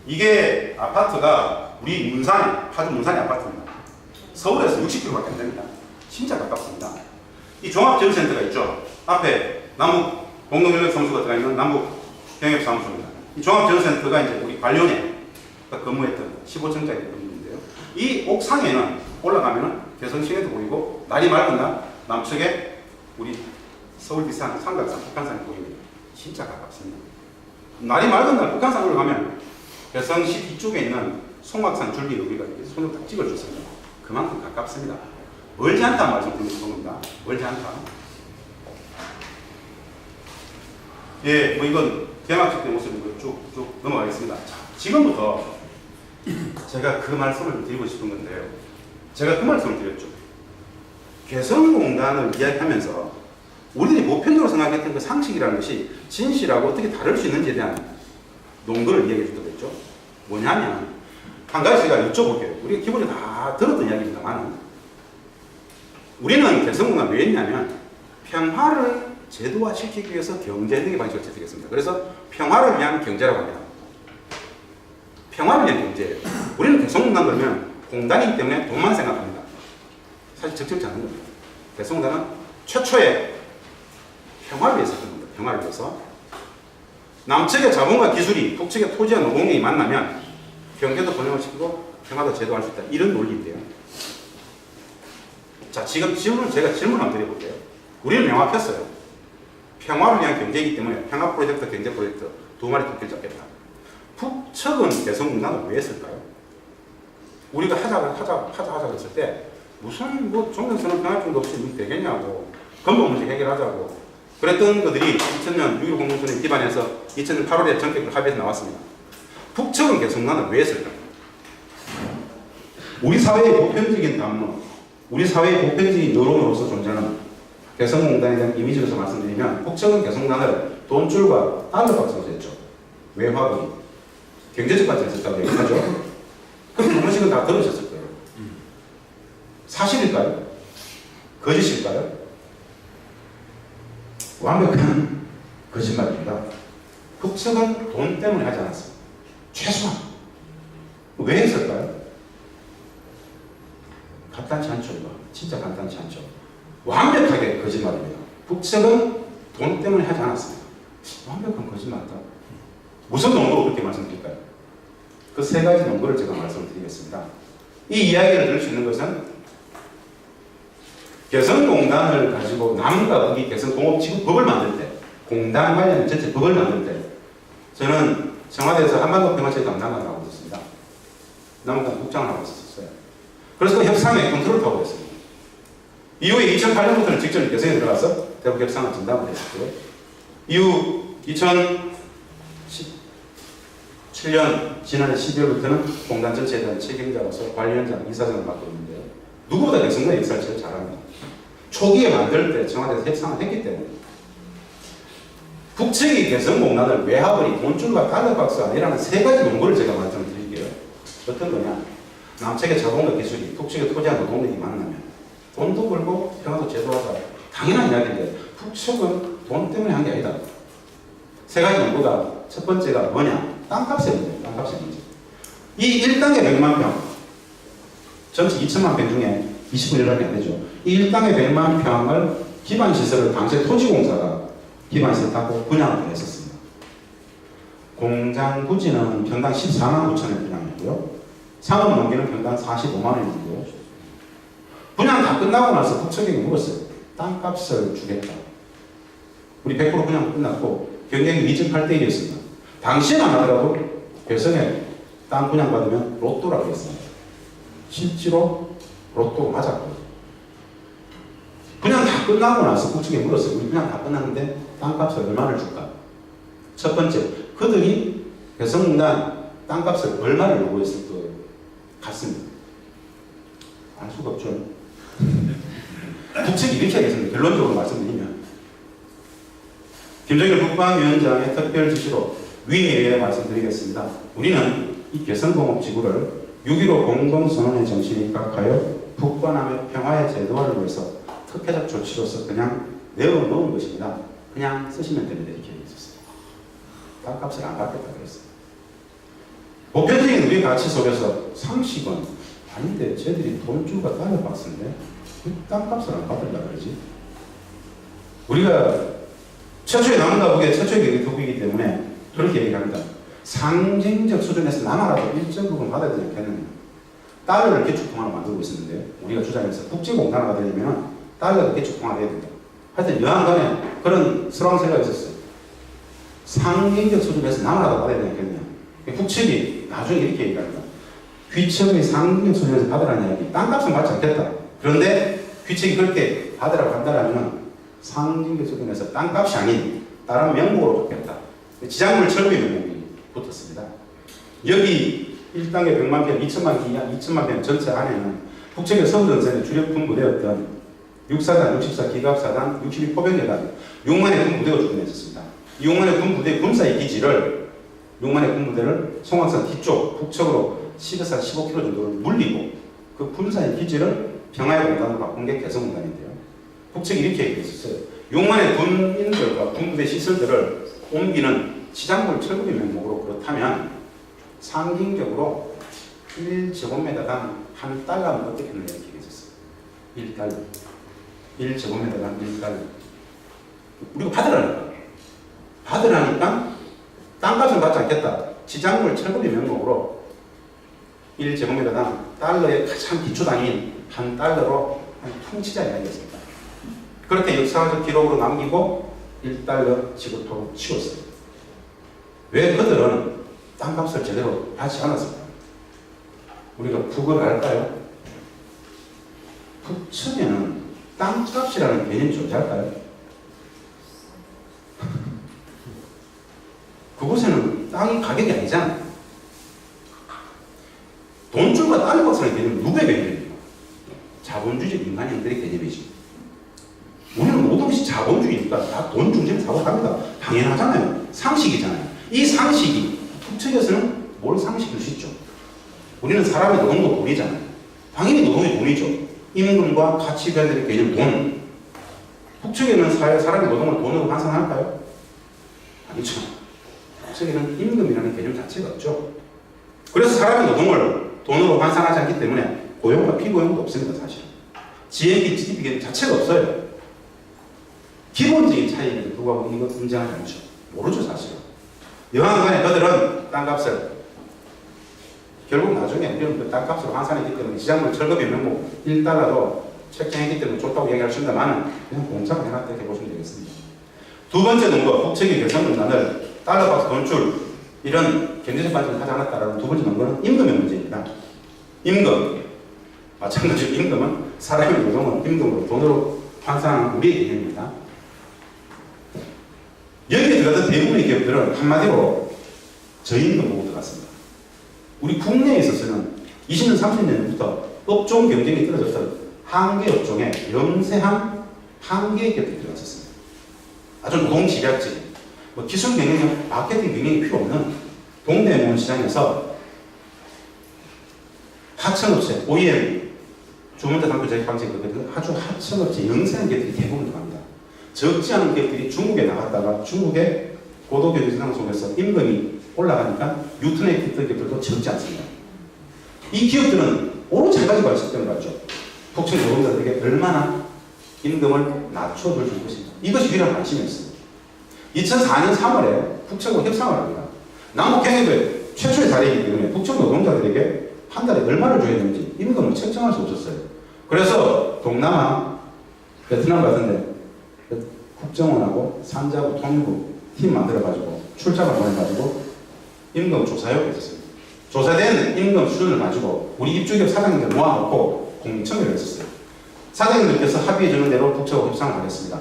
이게 아파트가 우리 문산에 파주 문산의 아파트입니다. 서울에서 60km밖에 안 됩니다. 진짜 가깝습니다. 이 종합제휴센터가 있죠. 앞에 남북 공동연락사무소가 들어가 있는 남북 경협사무소입니다. 이 종합제휴센터가 이제 우리 관료에 근무했던 15층짜리 건물인데요. 이 옥상에는 올라가면은 개성시내도 보이고 날이 맑은 날 남측에 우리 서울 비산 삼각산 북한산이 보입니다. 진짜 가깝습니다. 날이 맑은 날 북한산 올라가면 개성시 뒤쪽에 있는 송악산 줄기를 우리가 이렇게 손으로 딱 찍어줬습니다. 그만큼 가깝습니다. 멀지 않다는 말씀 드리는 겁니다. 멀지 않다. 예, 뭐 이건 개막식 때 모습이고 쭉쭉 넘어가겠습니다. 자, 지금부터 제가 그 말씀을 드리고 싶은 건데요. 제가 그 말씀을 드렸죠. 개성공단을 이야기하면서 우리들이 보편적으로 생각했던 그 상식이라는 것이 진실하고 어떻게 다를 수 있는지에 대한 논거를 이야기해 주도록 했죠. 뭐냐면 한 가지 제가 여쭤볼게요. 우리가 기본에 다 들었던 이야기입니다만 우리는 개성공단을 왜 했냐면 평화를 제도화시키기 위해서 경제적인 방식을 채택했습니다. 그래서 평화를 위한 경제라고 합니다. 평화를 위한 경제예요. 우리는 개성공단 그러면 공단이기 때문에 돈만 생각합니다. 사실 적절치 않은 겁니다. 개성공단은 최초의 평화를 위해서 했던 겁니다. 평화를 위해서. 남측의 자본과 기술이 북측의 토지와 노동력이 만나면 경제도 번영을 시키고 평화도 제도할 수 있다. 이런 논리인데요. 자, 지금 제가 질문 한번 드려볼게요. 우리는 명확했어요. 평화를 위한 경제이기 때문에 평화 프로젝트, 경제 프로젝트 두 마리 토끼를 잡겠다. 북측은 개성공단을 왜 했을까요? 우리가 하자 했을 때 무슨 뭐 종전선언 평화증도 없이 되겠냐고 근본 문제 해결하자고 그랬던 것들이 2000년 6.15 공동선언에 기반해서 2000년 8월에 전격 합의에서 나왔습니다. 북측은 개성공단을 왜 했을까요? 우리 사회의 보편적인 담론, 우리 사회의 보편적인 여론으로서 존재하는 개성공단에 대한 이미지로서 말씀드리면 북측은 개성공단을 돈줄과 달러박스로 했죠. 외화비, 경제적 관점에서 했다고 얘기하죠. 그럼 한 번씩은 다 들으셨을 거예요. 사실일까요? 거짓일까요? 완벽한 거짓말입니다. 북측은 돈 때문에 하지 않았습니다. 최소한. 왜 했을까요? 간단치 않죠, 이거. 진짜 간단치 않죠. 완벽하게 거짓말입니다. 북측은 돈 때문에 하지 않았습니다. 완벽한 거짓말이다. 무슨 논거로 그렇게 말씀드릴까요? 그 세 가지 논거를 제가 말씀드리겠습니다. 이 이야기를 들을 수 있는 것은 개성공단을 가지고 남과 북이 개성공업지구법을 만들 때, 공단 관련 전체 법을 만들 때, 저는 청와대에서 한반도 평화체제 담당관을 하고 있었습니다. 남북한 국장을 하고 있었어요. 그래서 그 협상에 컨트롤을 하고 있습니다. 이후에 2008년부터는 직접 개성에 들어가서 대북 협상을 진담을 했었고요. 이후 2017년 지난해 12월부터는 공단 전체에 대한 책임자로서 관리위원장, 이사장을 맡고 있는데요. 누구보다 개성공단 역사를 제일 잘합니다. 초기에 만들 때 청와대에서 협상을 했기 때문에 북측이 개성공단을 외화벌이 돈줄과 달러박스 아니라는 세 가지 논거를 제가 말씀드릴게요. 어떤 거냐? 남측의 자본과 기술이 북측의 토지와 노동력이 만나면 돈도 벌고 평화도 제도하자. 당연한 이야기인데 북측은 돈 때문에 한 게 아니다. 세 가지 논거가 첫 번째가 뭐냐? 땅값의 문제예요. 땅값의 문제. 이 1땅에 100만 평, 전체 2천만 평 중에 20분의 1밖에 안 되죠. 이 1땅에 100만 평을 기반시설을 당시에 토지공사가 기반시설 갖고 분양을 했었습니다. 공장 부지는 평당 14만 9천 원 분양했고요. 상업 농기는 평당 45만 원이고요. 분양 다 끝나고 나서 북측에게 물었어요. 땅값을 주겠다. 우리 100% 분양 끝났고 경쟁이 2.8대1이었습니다. 당시에만 하더라도 개성에 땅 분양 받으면 로또라고 했습니다. 실제로 로또 맞았고 분양 다 끝나고 나서 북측에 물었어요. 우리 분양 다 끝났는데 땅값을 얼마를 줄까? 첫 번째, 그들이 개성공단 땅값을 얼마를 요구했을 것 같습니다. 알 수가 없죠. 북측이 이렇게 하겠습니다. 결론적으로 말씀드리면 김정일 국방위원장의 특별 지시로 위에 의해 말씀드리겠습니다. 우리는 이 개성공업지구를 6.15 공동선언의 정신에 입각하여 북과 남의 평화의 제도화를 위해서 특혜적 조치로서 그냥 내어놓은 것입니다. 그냥 쓰시면 됩니다. 이렇게 얘기했었어요. 땅값을 안 받겠다 그랬어요. 보편적인 우리 가치 속에서 상식은 아닌데 쟤들이 돈줄과 달러박스인데 땅값을 안 받으려고 그러지. 우리가 최초의 남과 북의 최초의 교육이기 때문에 그렇게 얘기합니다. 상징적 수준에서 남아라도 일정 부분 받아야 되지 않겠느냐. 달러를 기축통화로 만들고 있었는데요. 우리가 주장해서 국제공단화가 되려면 달러가 기축통화가 돼야 된다. 하여튼 여하간에 그런 스러운 생각이 있었어요. 상징적 수준에서 남아라도 받아야 되지 않겠느냐. 북측이 나중에 이렇게 얘기합니다. 귀척의 상징적 수준에서 받으라는 이야기. 땅값은 받지 않겠다. 그런데 귀척이 그렇게 받으라고 한다면 상징적 수준에서 땅값이 아닌 다른 명목으로 바뀌었다. 지작물 철거의 명목이 붙었습니다. 여기 1단계 100만 편, 2천만 편 전체 안에는 북측의 서울전선의 주력 군부대였던 6사단, 64기갑사단, 62포병여단 6만의 군부대가 주둔했었습니다. 6만의 군부대 군사의 기지를 6만의 군부대를 송악산 뒤쪽 북측으로 12에서 15km 정도를 물리고 그 군사의 기지를 평화의 공단으로 바꾼 게 개성공단인데요. 북측이 이렇게 얘기했었어요. 6만의 군인들과 군부대 시설들을 옮기는 지작물 철거의 명목으로 그렇다면 상징적으로 1제곱미터당 한 달러면 어떻게 했느냐 이렇게 얘기했었어요. 1달러. 1제곱미터당 1달러. 우리가 받으라니까. 받으라니까 땅값은 받지 않겠다. 지작물 철거의 명목으로 1제곱미터당 달러의 가장 기초단위인 한 달러로 통치자 이야기했습니다. 그렇게 역사적 기록으로 남기고 1달러 지급토록 치웠어요. 왜 그들은 땅값을 제대로 하지 않았을까? 우리가 북을 알까요? 북측에는 땅값이라는 개념이 존재할까요? 그곳에는 땅이 가격이 아니잖아요. 돈줄과 땅의 값이라는 개념은 누구의 개념입니까? 자본주의 인간 형들의 개념이지. 우리는 모든 것이 자본주의니까 다 돈 중심에 사고합니다. 당연하잖아요. 상식이잖아요. 이 상식이 북측에서는 뭘 상식일 수 있죠? 우리는 사람의 노동도 돈이잖아요. 당연히 노동이 돈이죠. 임금과 가치관들의 개념 돈. 북측에는 사람의 노동을 돈으로 환산할까요? 아니죠. 북측에는 임금이라는 개념 자체가 없죠. 그래서 사람의 노동을 돈으로 환산하지 않기 때문에 고용과 피고용도 없습니다. 사실. GNP, GDP 개념 자체가 없어요. 기본적인 차이에도 불구하고 이거 인정하지 않죠. 모르죠, 사실. 여하간에 그들은 땅값을 결국 나중에 우리는 그 땅값으로 환산했기 때문에 지작물 철거비 명목 1달러도 책정했기 때문에 좋다고 얘기할 수 있습니다만 그냥 공짜로 해놨다 이렇게 보시면 되겠습니다. 두 번째 논거, 북측의 결성문단을 달러박스 돈줄 이런 경제적 발전을 하지 않았다라는 두 번째 논거는 임금의 문제입니다. 임금. 마찬가지로 임금은 사람의 노동을 임금으로 돈으로 환산하는 우리의 개념입니다. 여기에 들어갔던 대부분의 기업들은 한마디로 저임금 보고 들어갔습니다. 우리 국내에 있어서는 20년, 30년부터 업종 경쟁이 떨어졌던 한계 업종에 영세한 한계 기업들이 들어갔었습니다. 아주 노동집약적인, 기술 경영력, 마케팅 경영이 필요 없는 동대문 시장에서 하청업체, OEM, 주문자 상표 제작 방식 아주 하청업체, 영세한 기업들이 대부분 들어갑니다. 적지 않은 기업들이 중국에 나갔다가 중국의 고도 경제 성장 속에서 임금이 올라가니까 유턴에 있던 기업들도 적지 않습니다. 이 기업들은 오로지 한 가지 관심점을 갖죠. 북측 노동자들에게 얼마나 임금을 낮춰줄 수 있습니다. 이것이 유일한 관심이었습니다. 2004년 3월에 북측과 협상을 합니다. 남북경협의 최초의 사례이기 때문에 북측 노동자들에게 한 달에 얼마를 줘야 되는지 임금을 책정할 수 없었어요. 그래서 동남아, 베트남 같은데 국정원하고 산자부, 통일부 팀 만들어가지고 출장을 보내가지고 임금 조사협을 했었습니다. 조사된 임금 수준을 가지고 우리 입주기업 사장님들 모아놓고 공청회를 했었어요. 사장님들께서 합의해주는 대로 북측하고 협상을 하겠습니다.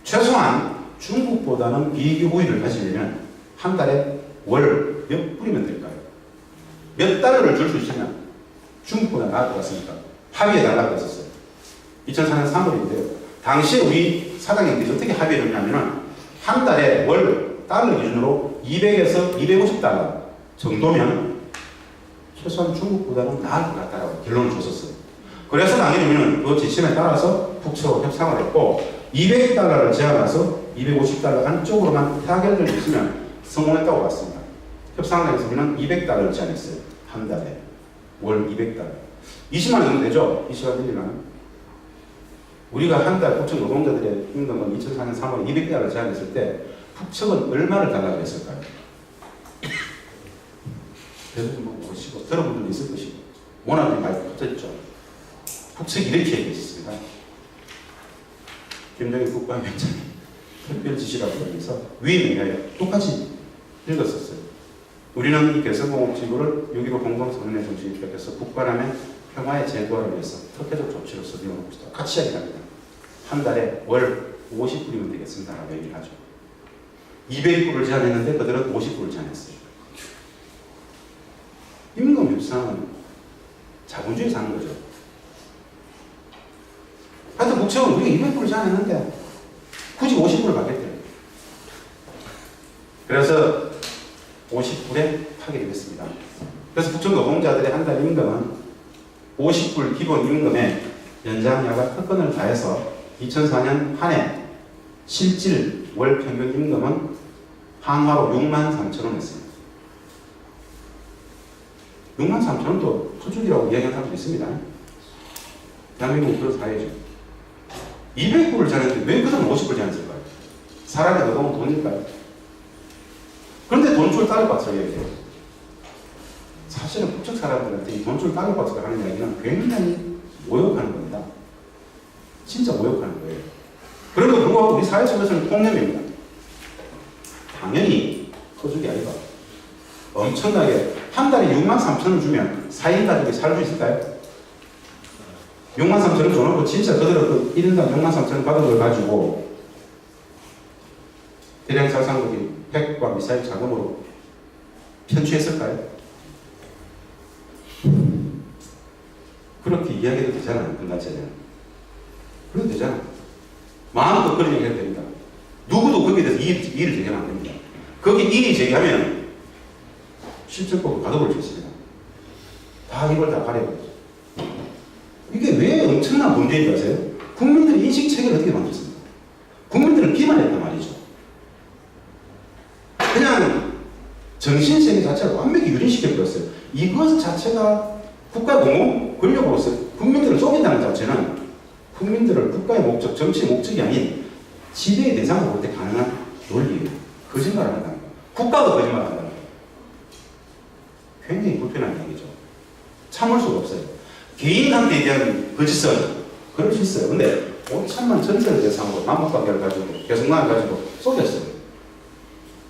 최소한 중국보다는 비교 우위를 가지려면 한 달에 월 몇 불이면 될까요? 몇 달러를 줄 수 있으면 중국보다 나을 것 같습니까? 합의해달라고 했었어요. 2004년 3월인데요. 당시에 우리 사장님들이 어떻게 합의를 했냐면 한 달에 월 달러 기준으로 200에서 250달러 정도면 최소한 중국보다는 나을 것 같다라고 결론을 줬었어요. 그래서 당연히 우리는 그 지침에 따라서 북측하고 협상을 했고 200달러를 제한해서 250달러 안쪽으로만 타결될 수 있으면 성공했다고 봤습니다. 협상장에서 우리는 200달러를 제한했어요. 한 달에 월 200달러 20만 원 정도 되죠? 20만 들리면 우리가 한 달 북측 노동자들의 임금은 2004년 3월에 200달러를 제한했을 때 북측은 얼마를 달라고 했을까요? 대부분 모르시고 들어본 분도 있을 것이고 워낙에 많이 퍼졌죠. 북측이 이렇게 얘기했습니다. 김정일 국방위원장이 특별 지시라고 해서 위임에 의하여 똑같이 읽었었어요. 우리는 이 개성공업지구를 6.15 공동선언의 정신에 입각해서 북반하면 평화의 제도화를 위해서 특혜적 조치로서 이용하고 싶다. 같이 이야기합니다. 한 달에 월 50불이면 되겠습니다. 라고 얘기를 하죠. 200불을 제안했는데 그들은 50불을 제안했어요. 임금 협상은 자본주의 사는 거죠. 하여튼 국채원 우리가 200불을 제안했는데 굳이 50불을 받겠대요. 그래서 50불에 파기를 했습니다. 그래서 북청 노동자들의 한 달 임금은 50불 기본 임금에 연장야가 특권을 다해서 2004년 한 해 실질 월 평균 임금은 한화로 63,000원이었습니다. 63,000원도 소득이라고 이야기하는 사람도 있습니다. 대한민국 그런 사회죠. 200불을 자는데 왜 그들은 50불 자는을까요? 사람의 노동은 돈일까요? 그런데 돈줄 따르박스를 얘기해요. 사실은 북측 사람들한테 이 돈줄 따르박스를 하는 이야기는 굉장히 모욕하는 겁니다. 진짜 모욕하는 거예요. 그래도 불구하고 우리 사회 속에서는 폭력입니다. 당연히 소득이 아니라 엄청나게 한 달에 63,000원 주면 4인 가족이 살 수 있을까요? 63,000원 줘놓고 진짜 그대로 그 1인당 63,000원 받은 걸 가지고 대량 살상국이 핵과 미사일 자금으로 편취했을까요? 그렇게 이야기해도 되잖아요. 끝났잖아요. 그래도 되잖아요. 마음껏 그런 얘기 해도 됩니다. 누구도 거기에 대해서 이의를 제기하면 안 됩니다. 거기 이의 제기하면 실질적으로 가둬볼 수 있습니다. 다 이걸 다 가려버리죠. 이게 왜 엄청난 문제인 줄 아세요? 국민들의 인식체계를 어떻게 만들었습니까? 국민들은 기만했단 말이죠. 그냥 정신세계 자체를 완벽히 유린시켜버렸어요. 이것 자체가 국가 공무 권력으로서 국민들을 속인다는 자체는 국민들을 국가의 목적, 정치의 목적이 아닌 지배의 대상으로 볼 때 가능한 논리예요. 거짓말을 한다는 거예요. 국가가 거짓말을 한다는 거예요. 굉장히 불편한 얘기죠. 참을 수가 없어요. 개인한테 대한 거짓은 그럴 수 있어요. 근데 5천만 전체를 대상으로 남북관계를 가지고 개성난을 가지고 속였어요.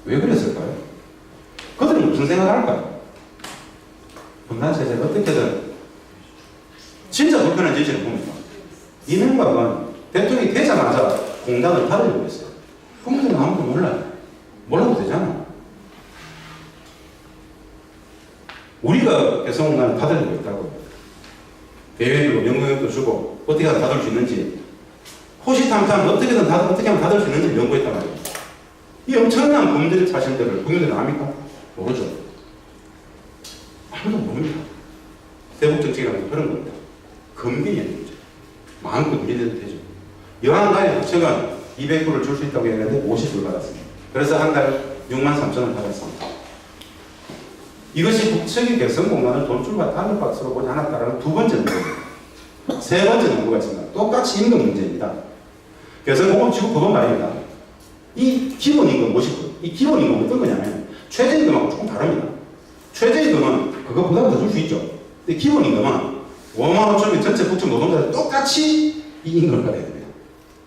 왜 그랬을까요? 그들은 무슨 생각을 할까요? 분단체제를 어떻게든 진짜 불편한 지지를 봅니다. 이명박은 대통령이 되자마자 공단을 닫으려고 했어요. 국민들은 아무도 몰라요. 몰라도 되잖아. 우리가 개성난을 닫으려고 했다고. 대외도 명령도 주고 어떻게 하면 닫을 수 있는지 호시탐탐 어떻게 하면 닫을 수 있는지 연구했단 말이에요. 이 엄청난 범죄적 사실들을 국민들은 압니까? 모르죠. 아무도 모릅니다. 대북 정책이라는 게 그런 겁니다. 금기의 문제. 마음껏 우리대로 되죠. 여한간에 국채가 200불을 줄 수 있다고 했는데 50불 받았습니다. 그래서 한 달 63,000원 받았습니다. 이것이 국채의 개선 공간을 돈줄과 달러박스로 보지 않았다는 두 번째 문제입니다. 세 번째 연구가 있습니다. 똑같이 임금 문제입니다. 개성공업지구 법원 말입니다. 이 기본임금 50불. 이 기본임금은 어떤 거냐면 최저임금하고 조금 다릅니다. 최저임금은 그거보다 더 줄 수 있죠. 근데 기본임금은 55,000명 전체 북측 노동자들 똑같이 이 임금을 받아야 됩니다.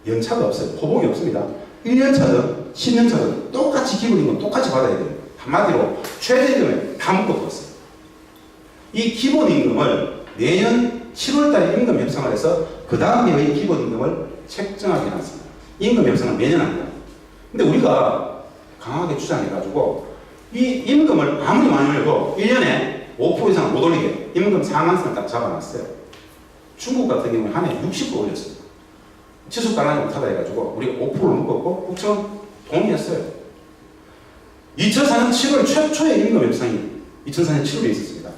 연차가 없어요. 포봉이 없습니다. 1년차든 10년차든 똑같이 기본임금 똑같이 받아야 돼요. 한마디로 최저임금에 다 묶어뒀어요. 이 기본임금을 내년 7월달에 임금 협상을 해서 그 다음 해의 기본임금을 책정하게 해놨습니다. 임금 협상은 매년 합니다. 근데 우리가 강하게 주장해가지고 이 임금을 아무리 많이 올려도 1년에 5% 이상 못 올리게 임금 상한선을 딱 잡아놨어요. 중국 같은 경우는 한 해 60% 올렸습니다. 지속 가능하지 못하다 해가지고 우리가 5%를 묶었고 국정은 동의했어요. 2004년 7월 최초의 임금 협상이 2004년 7월에 있었습니다.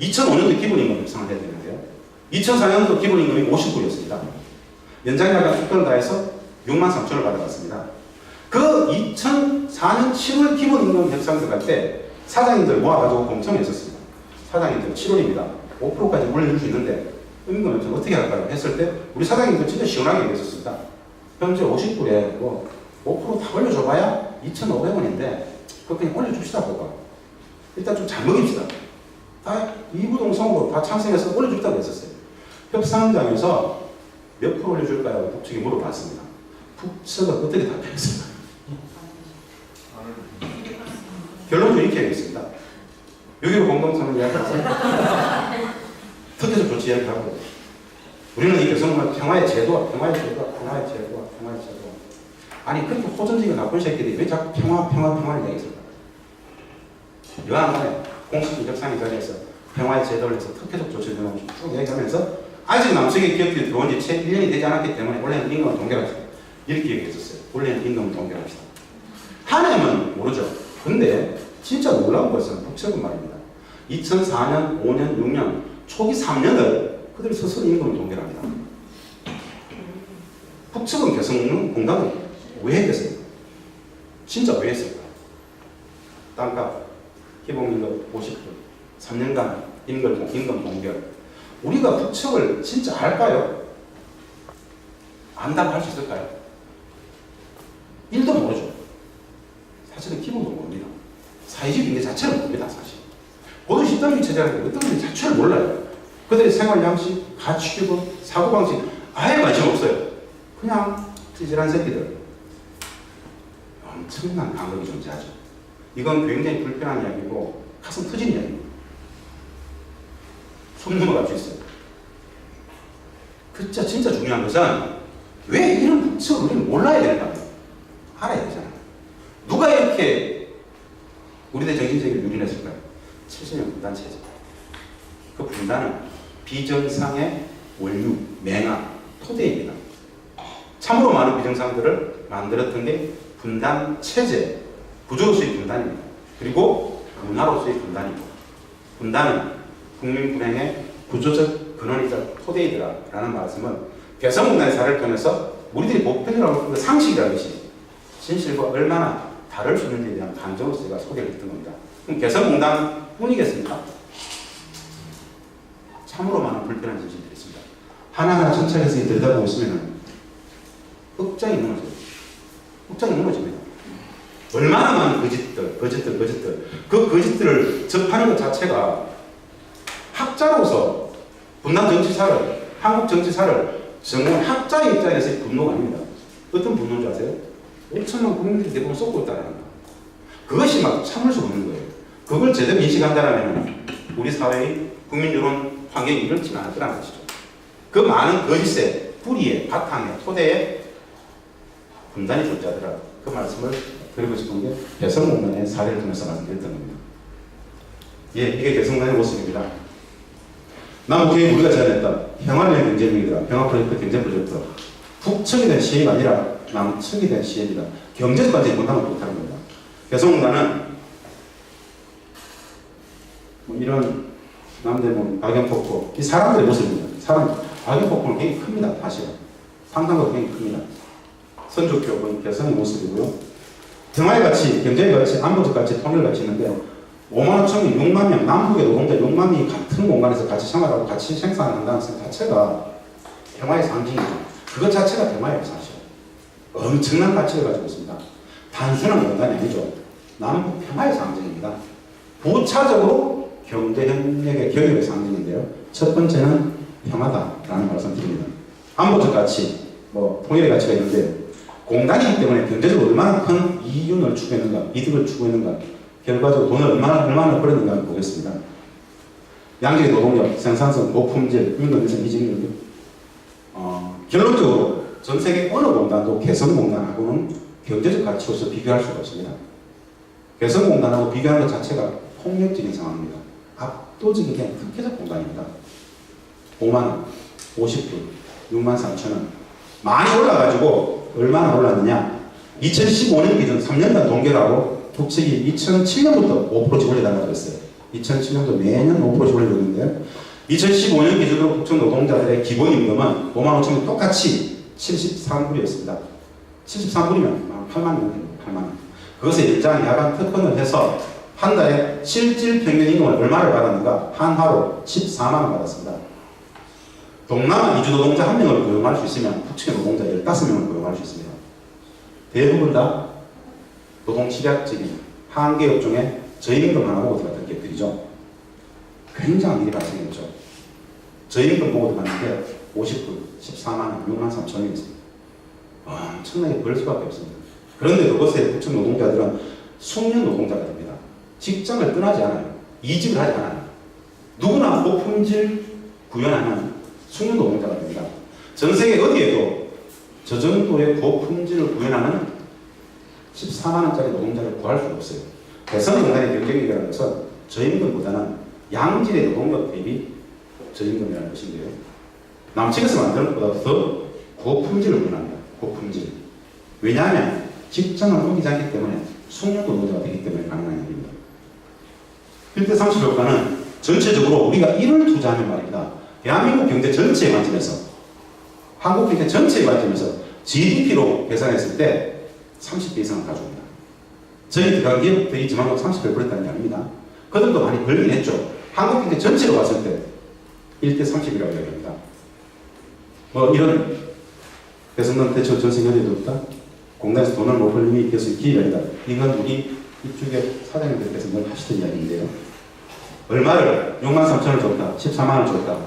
2005년도 기본임금 협상을 해야 되는데요. 2004년도 기본임금이 50불이었습니다. 연장자가 특권을 다해서 63,000원을 받아갔습니다. 그 2004년 7월 기본임금 협상 들어갈 때 사장님들 모아가지고 공청했었습니다. 사장님들 7월입니다. 5%까지 올려줄 수 있는데 임금 협상 어떻게 할까요? 했을 때 우리 사장님들 진짜 시원하게 얘기했었습니다. 현재 50불에 뭐 5%다 올려줘봐야 2,500원인데 그거 그냥 올려줍시다 보고 일단 좀 잘 먹입시다. 다 이부동 선거 다 찬성해서 올려주겠다고 했었어요. 협상장에서 몇 프로 올려줄까요? 북측이 물어봤습니다. 북측은 어떻게 답변했습니까? 결론적으로 이렇게 얘기했습니다. 여기로 공동선언 이야기하고 특혜적 조치 이야기하고 우리는 이 개성만 평화의 제도와 평화의 제도와 평화의 제도와 평화의 제도와 아니 그렇게 호전적인 나쁜 새끼들이 왜 자꾸 평화를 이야기했을까? 여하간에 공식적 협상의 자리에서 평화의 제도를 해서 특혜적 조치를 쭉 얘기하면서 아직 남측의 기업들이 들어온 지 채 1년이 되지 않았기 때문에 원래는 임금을 동결합시다. 이렇게 얘기했었어요. 원래는 임금을 동결합시다. 한해는 모르죠. 근데 진짜 놀라운 것은 북측은 말입니다. 2004년, 5년, 6년 초기 3년을 그들이 스스로 임금을 동결합니다. 북측은 개성공단을 왜 했겠습니까? 진짜 왜 했을까? 땅값, 기본임금 50%, 3년간 임금 동결. 우리가 북측을 진짜 알까요? 안다고 할 수 있을까요? 1도 모르죠. 사실은 기본도 모릅니다. 사회주의 경제 자체를 모릅니다, 사실. 고도 집단주의 체제라는 게 어떤 건지 자체를 몰라요. 그들의 생활 양식, 가치규범, 사고방식 아예 관심 없어요. 그냥 찌질한 새끼들. 엄청난 강력이 존재하죠. 이건 굉장히 불편한 이야기고 가슴 터지는 이야기입니다. 숨 넘어갈 수 있어요. 진짜 중요한 것은 왜 이런 북측을 우리는 몰라야 되는가? 알아야 되잖아요. 누가 이렇게 우리의 정신세계를 유린했을까요? 70년 분단 체제. 그 분단은 비정상의 원류, 맹아, 토대입니다. 참으로 많은 비정상들을 만들었던 게 분단 체제, 구조로서의 분단입니다. 그리고 문화로서의 분단입니다. 분단은 국민 불행의 구조적 근원이자 토대이다라는 말씀은 개성공단의 사례를 통해서 우리들이 보편이라고 하는 상식이라는 것이 진실과 얼마나 다를 수 있는지에 대한 감정으로서 제가 소개를 했던 겁니다. 그럼 개성공단 뿐이겠습니까? 참으로 많은 불편한 진실들이 있습니다. 하나하나 천천히 들여다보고 있으면 억장이 무너져요. 억장이 무너집니다. 얼마나 많은 거짓들. 그 거짓들을 접하는 것 자체가 학자로서 분단 정치사를, 한국 정치사를 전공한 학자의 입장에서의 분노가 아닙니다. 어떤 분노인지 아세요? 5천만 국민들이 대부분 쏟고 있다는 거. 그것이 막 참을 수 없는 거예요. 그걸 제대로 인식한다면 우리 사회의 국민 여론 환경이 이렇지는 않을 거라는 것이죠. 그 많은 거짓의 뿌리에, 바탕에, 토대에 분단이 존재하더라. 그 말씀을 드리고 싶은 게 개성공단의 사례를 통해서 말씀드렸던 겁니다. 예, 이게 개성공단의 모습입니다. 남북의 우리가 제안했던 평화를 위한 경제입니다. 평화 프로젝트, 경제 프로젝트. 북측에 대한 시행이 아니라 남측에 대한 시행입니다. 경제적 관점이 못하면 못하는 겁니다. 개성공단은 뭐 이런 남대문, 박영폭포, 이 사람들의 모습입니다. 박영폭포는 굉장히 큽니다. 사실은. 상상도 굉장히 큽니다. 선조교, 개성의 모습이고요. 평화의 가치, 경제의 가치, 안보적 가치, 통일 가치 있는데 5만 5천 명, 6만 명, 남북의 노동자 6만 명이 같은 공간에서 같이 생활하고 같이 생산한다는 것 자체가 평화의 상징이죠. 그것 자체가 평화예요, 사실. 엄청난 가치를 가지고 있습니다. 단순한 공간이 아니죠. 남북 평화의 상징입니다. 부차적으로 경제협력의 결의의 상징인데요. 첫 번째는 평화다라는 말씀 드립니다. 안보적 가치, 통일의 가치가 있는데 공단이기 때문에 경제적으로 얼마나 큰 이윤을 추구했는가, 이득을 추구했는가, 결과적으로 돈을 얼마나 벌었는가 보겠습니다. 양질의 노동력, 생산성, 고품질, 임금 일정, 이직률. 결론적으로 전 세계 어느 공단도 개성공단하고는 경제적 가치로서 비교할 수가 없습니다. 개성공단하고 비교하는 것 자체가 폭력적인 상황입니다. 압도적인 게 특혜적 공단입니다. 5만 원, 50불, 6만 3천 원. 많이 올라가지고 얼마나 올랐느냐. 2015년 기준 3년간 동결하고 북측이 2007년부터 5%씩 올려달라고 했어요. 2007년도 매년 5%씩 올려줬는데 2015년 기준으로 북측 노동자들의 기본임금은 5만 5천 원 똑같이 73불이었습니다. 73불이면 8만 원입니다. 8만 원. 그것에 일장 야간 특권을 해서 한 달에 실질 평균 임금을 얼마를 받았는가? 한화로 14만 원 받았습니다. 동남아 이주 노동자 1명을 고용할 수 있으면 북측의 노동자 15명을 고용할 수 있습니다. 대부분 다 노동 집약적인 한계 업종의 저임금 하나 보고서 같은 기업들이죠. 굉장한 일이 발생했죠. 저임금 보고도 봤는데 50불, 14만 원, 6만 3천 원이 있습니다. 엄청나게 벌 수밖에 없습니다. 그런데 그것에 북측 노동자들은 숙련 노동자가 됩니다. 직장을 떠나지 않아요. 이직을 하지 않아요. 누구나 고품질 구현하는 숙련 노동자가 됩니다. 전 세계 어디에도 저 정도의 고품질을 구현하는 14만 원짜리 노동자를 구할 수가 없어요. 대선공단의 경쟁력이라는 것은 저임금보다는 양질의 노동력 대비 저임금이라는 것인데요. 남측에서 만드는 것보다 더 고품질을 원합니다. 고품질. 왜냐하면 직장을 옮기지 않기 때문에 숙련 노동자가 되기 때문에 가능한 일입니다. 1대 30 효과는 전체적으로 우리가 이를 투자하면 말입니다. 대한민국 경제 전체의 관점에서, 한국 경제 전체의 관점에서 GDP로 계산했을 때 30배 이상을 가져옵니다. 저희 들어간 기업들이 지만큼 30배를 벌었다는 게 아닙니다. 그들도 많이 벌긴 했죠. 한국 경제 전체로 봤을 때 1대 30이라고 이야기합니다. 뭐 이런 배선동 대처 전세 연회도 없다. 공단에서 돈을 못 벌림이 있겠어요. 기회가 아니다. 이건 우리 이쪽에 사장님들께서 늘 하시던 이야기인데요. 얼마를 6만 3천을 줬다. 14만 원 줬다.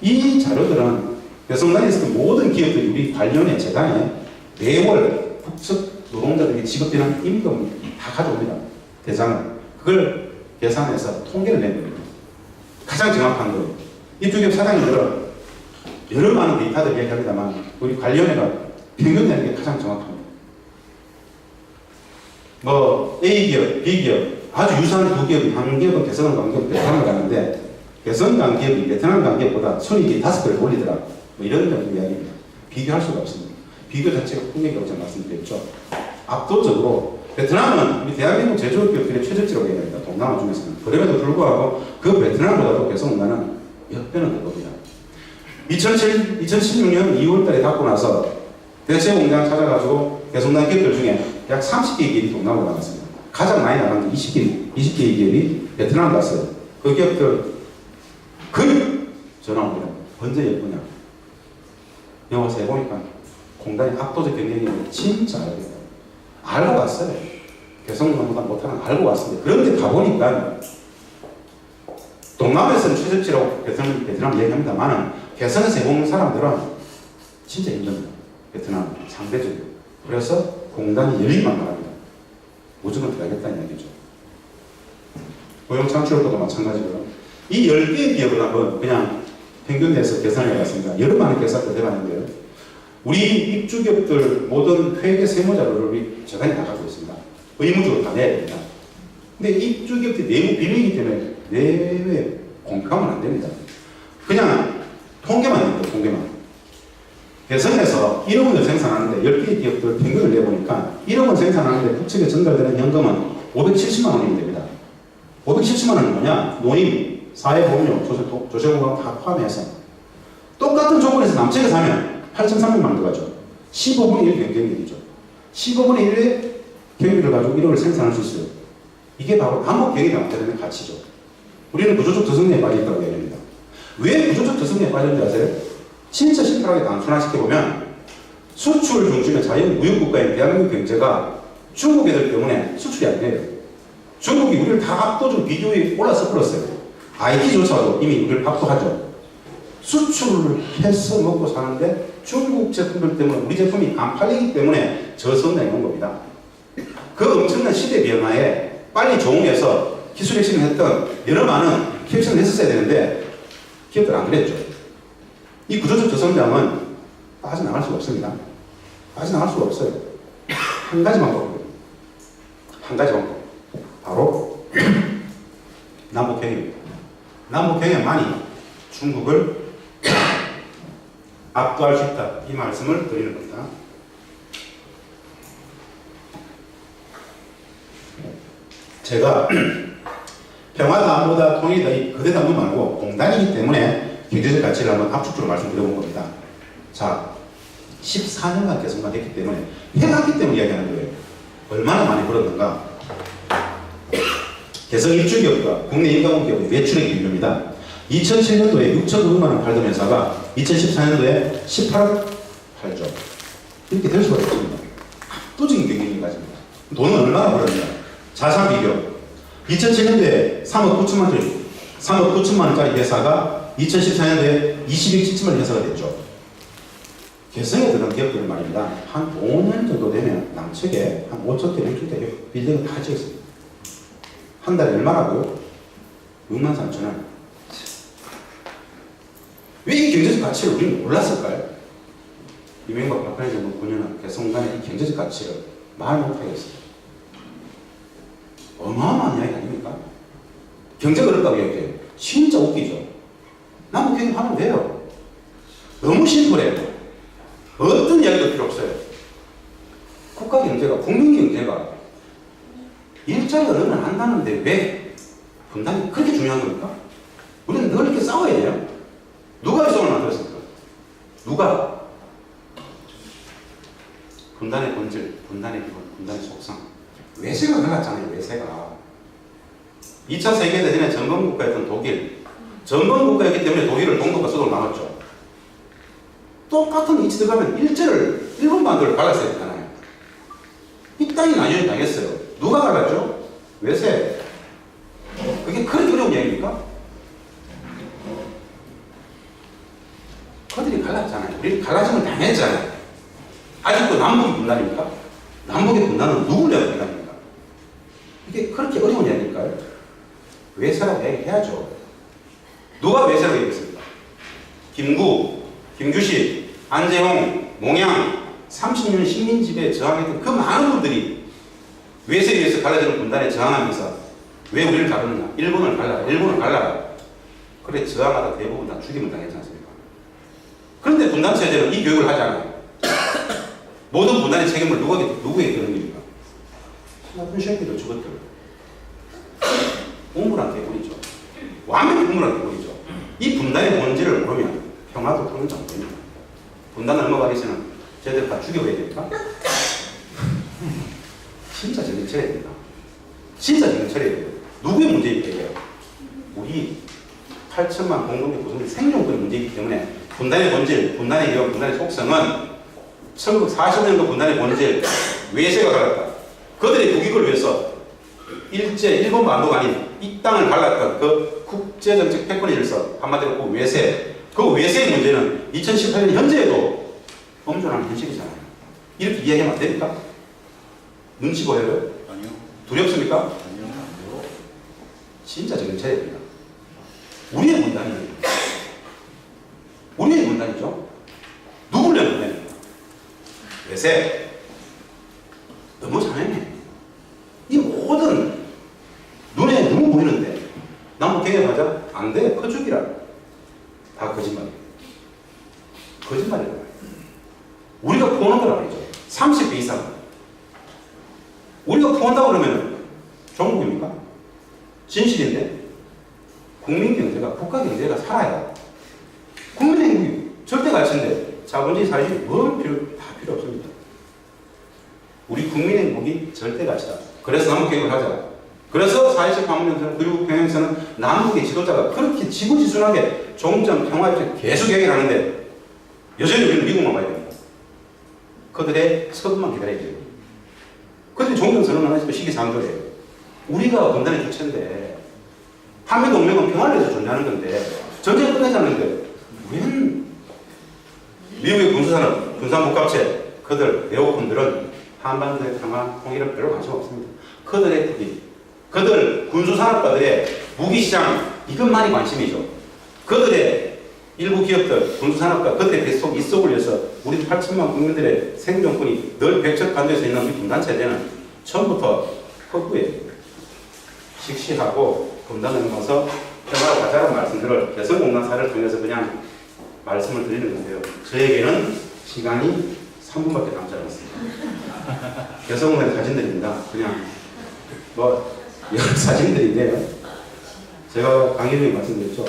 이 자료들은 배선동에서 모든 기업들이 우리 관련의 재단에 매월 북측 노동자들에게 지급되는 임금을 다 가져옵니다. 대상을. 그걸 계산해서 통계를 내는 겁니다. 가장 정확한 거예요. 이쪽에 사장님들은 여러 많은 데이터들 이야기합니다만 우리 관련회가 평균 내는 게 가장 정확합니다. 뭐 A기업, B기업 아주 유사한 두 기업이 한 기업은 개성을 간 기업, 베트남을 가는데 개성 간 기업이 베트남 간 기업보다 손익이 5배를 올리더라. 뭐 이런 정도 이야기입니다. 비교할 수가 없습니다. 비교 자체가 풍경이라고 제가 말씀드렸죠. 압도적으로 베트남은 우리 대한민국 제조업 기업들의 최저치라고 얘기합니다. 동남아 중에서는. 그럼에도 불구하고 그 베트남보다도 개성공단은 몇 배는 더 겁니다. 2016년 2월 달에 닫고 나서 대체 공장 찾아가지고 개성공단 기업들 중에 약 30개 기업이 동남아로 나갔습니다. 가장 많이 나간 게 20개 기업이 베트남 갔어요. 그 기업들 전화 옵니다. 언제 열 거냐. 영화 해보니까 공단이 압도적 경쟁력을 진짜 알고 갔어요. 개성공단보다 못하는 알고 왔습니다. 그런데 가보니까 동남아에서는 최저치라고 베트남 얘기합니다만 개성에서 해본 사람들은 진짜 힘듭니다. 베트남 상대적으로. 그래서 공단이 열리기만 바랍니다. 무조건 들어가겠다는 이야기죠. 고용 창출도 마찬가지고요. 이 10개의 기업을 한번 그냥 평균 내서 계산해 봤습니다. 여러 많은 계산도 해봤는데요. 우리 입주기업들 모든 회계 세무 자료를 우리 재단이 다 갖고 있습니다. 의무적으로 다 내야 됩니다. 근데 입주기업들이 내부 비밀이기 때문에 내외 공표하면 안 됩니다. 그냥 통계만 냅니다. 통계만. 개성에서 1억 원을 생산하는데 10개의 기업들 평균을 내보니까 1억 원 생산하는데 국책에 전달되는 현금은 570만 원이면 됩니다. 570만 원은 뭐냐? 노임, 사회보험료, 조세보험 다 포함해서 똑같은 조건에서 남측에 사면 8,300만 원 들어가죠. 15분의 1 경쟁력이죠. 15분의 1의 경기를 가지고 1억을 생산할 수 있어요. 이게 바로 남북 경기가 만드는 가치죠. 우리는 구조적 저성리에 빠져있다고 얘기합니다. 왜 구조적 저성리에 빠졌는지 아세요? 진짜 심플하게 단순화시켜보면 수출 중심의 자연무역국가인 대한민국 경제가 중국 애들 때문에 수출이 안 돼요. 중국이 우리를 다 압도적 비교에 올라서 버렸어요. IT조차도 이미 우리를 압도하죠. 수출을 해서 먹고 사는데 중국 제품들 때문에 우리 제품이 안 팔리기 때문에 저성장이 온 겁니다. 그 엄청난 시대 변화에 빨리 적응해서 기술 혁신을 했던 여러 많은 혁신을 했었어야 되는데 기업들 안 그랬죠. 이 구조적 저성장은 빠져나갈 수가 없습니다. 빠져나갈 수가 없어요. 한 가지 방법입니다. 한 가지 방법. 바로 남북경협입니다. 남북경협만이 중국을 압도할 수 있다. 이 말씀을 드리는 겁니다. 제가 평화다 안보다 통일이다 이 거대담도 말고 공단이기 때문에 경제적 가치를 한번 압축적으로 말씀드려본 겁니다. 자, 14년간 개성만 했기 때문에 해갔기 때문에 이야기하는 거예요. 얼마나 많이 벌었는가. 개성 입주기업과 국내 인가공기업의 매출액 비율입니다. 2007년도에 6,900만 원 팔던 회사가 2014년도에 18억 8조. 이렇게 될 수가 없습니다. 압도적인 경쟁력을 가집니다. 돈은 얼마나 벌었냐. 자산 비교. 2007년도에 3억 9천만 원짜리 회사가 2014년도에 22억 7천만 원 회사가 됐죠. 개성에 들어간 기업들은 말입니다. 한 5년 정도 되면 남측에 한 5천대, 6천대 빌딩을 다 지었습니다. 한 달에 얼마라고요? 6만 3천 원. 왜 이 경제적 가치를 우리는 몰랐을까요? 이명박 박근혜 정부 9년은 개성간의 이 경제적 가치를 말 못하겠어요. 어마어마한 이야기 아닙니까? 경제가 어렵다고 이야기해요. 진짜 웃기죠? 남북 경협하면 돼요. 너무 심플해요. 어떤 이야기도 필요 없어요. 국가 경제가, 국민 경제가 일자리가 늘어나면 한다는데 왜 분단이 그렇게 중요한 겁니까? 우리는 늘 이렇게 싸워야 돼요. 누가 이 속을 만들었습니까? 누가? 분단의 본질, 분단의 기본, 분단의 속성. 외세가 나갔잖아요, 외세가. 2차 세계대전에 전범국가였던 독일. 전범국가였기 때문에 독일을 동독과 서독으로 나눴죠. 똑같은 위치 들어가면 일제를 일본 반도를 갈랐어야 되잖아요. 이 땅이 나뉘어 당했어요. 누가 갈랐죠? 외세. 그게 그렇게 어려운 이야기입니까? 그들이 갈랐잖아요. 우리 갈라짐을 당했잖아요. 아직도 남북이 분단입니까? 남북의 분단은 누굴 내가 분단입니까? 이게 그렇게 어려운 이야기일까요? 외세라고 얘기해야죠. 누가 외세라고 얘기했습니까? 김구, 김규식, 안재홍, 몽양, 30년 식민지배에 저항했던 그 많은 분들이 외세에 의해서 갈라지는 분단에 저항하면서 왜 우리를 다루느냐? 일본을 갈라라, 일본을 갈라라. 그래 저항하다 대부분 다 죽임을 당했지 않습니까? 그런데 분단체제는 이 교육을 하지 않아요. 모든 분단의 책임을 누구에게 되는 겁니까? 나쁜 새끼들 저것들. 우물한 개구리죠. 완전히 우물한 개구리죠. 이 분단의 본질을 모르면 평화도 통일도 안 됩니다. 분단을 넘어가기 전에 쟤들 다 죽여버려야 됩니까? 진짜 정신 차려야 됩니다. 진짜 정신 차려야 돼요. 누구의 문제입니까? 우리 8천만 공동체 구성의 생존권의 문제이기 때문에 분단의 본질, 분단의 이유, 분단의 속성은 1940년도 분단의 본질, 외세가 갈랐다. 그들의 국익을 위해서 일본 반도가 아닌 이 땅을 갈랐던 그 국제정책 패권에 의해서 한마디로 그 외세, 그 외세의 문제는 2018년 현재에도 엄존하는 현실이잖아요. 이렇게 이야기하면 안 됩니까? 눈치 보여요?
아니요.
두렵습니까?
아니요.
진짜 정신 차려야 됩니다. 우리의 문단이에요. 우리의 문단이죠. 누굴 내면 외세. 너무 잔인해. 이 모든 눈에 너무 보이는데 남북 경협하자? 안 돼. 퍼주기라. 다 거짓말이에요. 거짓말이에요. 우리가 포는 거라 그러죠. 30배 이상. 우리가 포한다고 그러면 종국입니까? 진실인데 국민 경제가, 국가 경제가 살아야 국민 행복이 절대 가치인데 자본주의 사회주의 다 필요 없습니다. 우리 국민 행복이 절대 가치다. 그래서 남북 경협을 하자. 그래서 4.27 판문점 그리고 평양에서는 남북의 지도자가 그렇게 지구지순하게 종전 평화협정 계속 얘기하는데 여전히 우리는 미국만 봐야 됩니다. 그들의 서두만 기다려야 돼요. 그들이 종전 선언을 하지만 시기상조예요. 우리가 분단의 주체인데 한미동맹은 평화를 위해서 존재하는 건데 전쟁 끝나지 않는데 웬 미국의 군수산업, 군산복합체 그들 네오콘들은 한반도의 평화, 통일은 별로 관심 없습니다. 그들의 국익, 그들 군수산업가들의 무기시장 이것만이 관심이죠. 그들의 일부 기업들, 군수산업가 그들의 뱃속 입속을 위해서 우리 8천만 국민들의 생존권이 늘 백척간도에서 있는 우리 분단체제는 처음부터 헛구에 식시하고 분단을 넘어서 평화를 가자는 말씀들을 개성공단 사례를 통해서 그냥 말씀을 드리는 건데요. 저에게는 시간이 3분밖에 남지 않았습니다. 개성공단의 사진들입니다. 그냥 여러 사진들인데요. 제가 강의 중에 말씀드렸죠.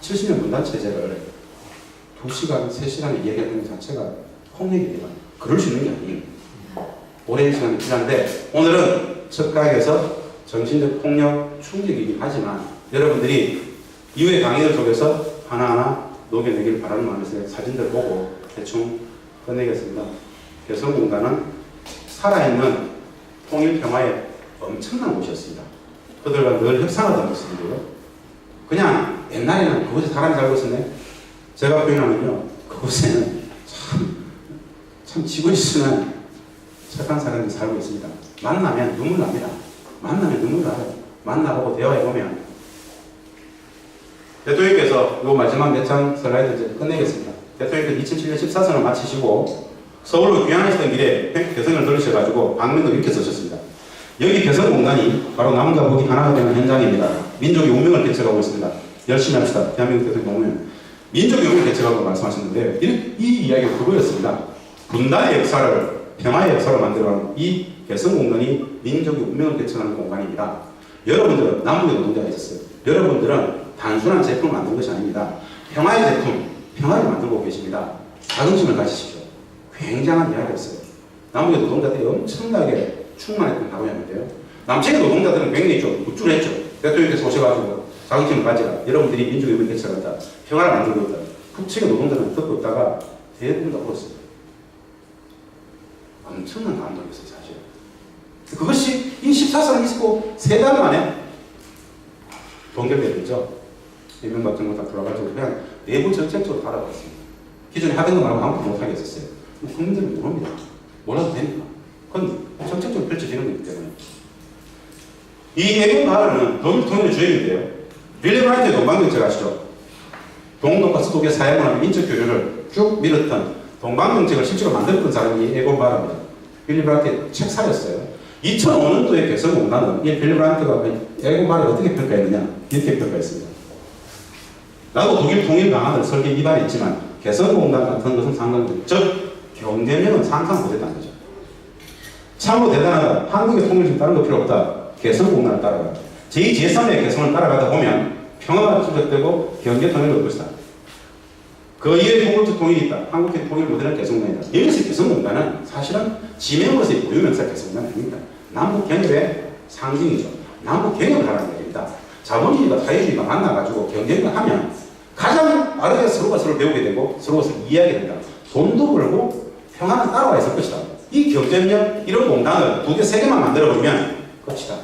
70년 분단체제를 2시간, 3시간에 이야기하는 것 자체가 폭력이지만 그럴 수 있는 게 아니에요. 오랜 시간이 필요한데 오늘은 첫 강의에서 정신적 폭력 충격이긴 하지만 여러분들이 이후의 강의들 속에서 하나하나 녹여내기를 바라는 마음에서 사진들 보고 대충 끝내겠습니다. 개성공단은 살아있는 통일평화의 엄청난 곳이었습니다. 그들과 늘 협상하던 곳인데요. 그냥 옛날에는 그곳에 사람이 살고 있었네. 제가 표현하면요. 그곳에는 참 지구지순한 착한 사람들이 살고 있습니다. 만나면 눈물 납니다. 만나면 눈물 나요. 만나보고 대화해보면. 대통령께서 요 마지막 몇 장 슬라이드 이제 끝내겠습니다. 대통령께서 2007년 14선을 마치시고 서울로 귀향하시던 길에 개성을 들으셔가지고 방면도 이렇게 쓰셨습니다. 여기 개성공단이 바로 남과 북이 하나가 되는 현장입니다. 민족의 운명을 개척하고 있습니다. 열심히 합시다. 대한민국 대통령 노무현. 민족의 운명을 개척하고 말씀하셨는데 이 이야기가 그거였습니다. 분단의 역사를 평화의 역사로 만들어가는 이 개성공단이 민족의 운명을 개척하는 공간입니다. 여러분들은 남북의 노동자가 있었어요. 여러분들은 단순한 제품을 만든 것이 아닙니다. 평화의 제품, 평화를 만들고 계십니다. 자긍심을 가지십시오. 굉장한 이야기였어요. 남북의 노동자들이 엄청나게 충만했던 하루였는데요. 남측의 노동자들은 굉장히 좀 우쭐했죠. 대통령께서 오셔가지고 자긍심을 가지라. 여러분들이 민족의 운명을 개척한다. 평화를 만들고 있다. 북측의 노동자들은 듣고 있다가 대부분 다 울었습니다. 엄청난 감동이었어요, 사실. 그것이 이 14선을 있고 3달 만에 동결되었죠. 이명박 정부가 돌아가지고 그냥 내부 정책적으로 달아봤습니다. 기존에 하던 거 말고 아무것도 못하게 했었어요. 국민들은 모릅니다. 몰라도 됩니까? 그건 정책적으로 펼쳐지는 거기 때문에. 이 애국 발언은 독일 통일의 주역인데요. 빌리 브라이트의 동방정책 아시죠? 동독과 서독의 사회문화 민족 교류를 쭉 밀었던 동방정책을 실제로 만들었던 사람이 애국 발언입니다. 빌리 브라이트의 책사였어요. 2005년도에 개성공단은 이 빌리 브라이트가 애국 발언을 어떻게 평가했느냐? 이렇게 평가했습니다. 나도 독일 통일 방안을 설계 위반했지만 개성공단 같은 것은 상당히 즉 경제력은 상상 못했다는 거죠. 참으로 대단하다. 한국의 통일을 다른 거 필요 없다. 개성공단을 따라가. 제2제3의 개성을 따라가다 보면 평화가 추적되고 경제 통일이 올 것이다. 그 이외에 공급적 통일이 있다. 한국의 통일 모델은 개성공단이다. 여기서 개성공단은 사실은 지명으로서의 고유명사 개성공단이 아닙니다. 남북 경협의 상징이죠. 남북 경협을 하라는 얘기입니다. 자본주의가 사회주의가 만나가지고 경쟁을 하면 가장 빠르게 서로가 서로 배우게 되고 서로가 서로 이해하게 된다. 돈도 벌고 평화는 따라와 있을 것이다. 이 경쟁력 이런 공단을 2개, 3개만 만들어버리면 끝이다.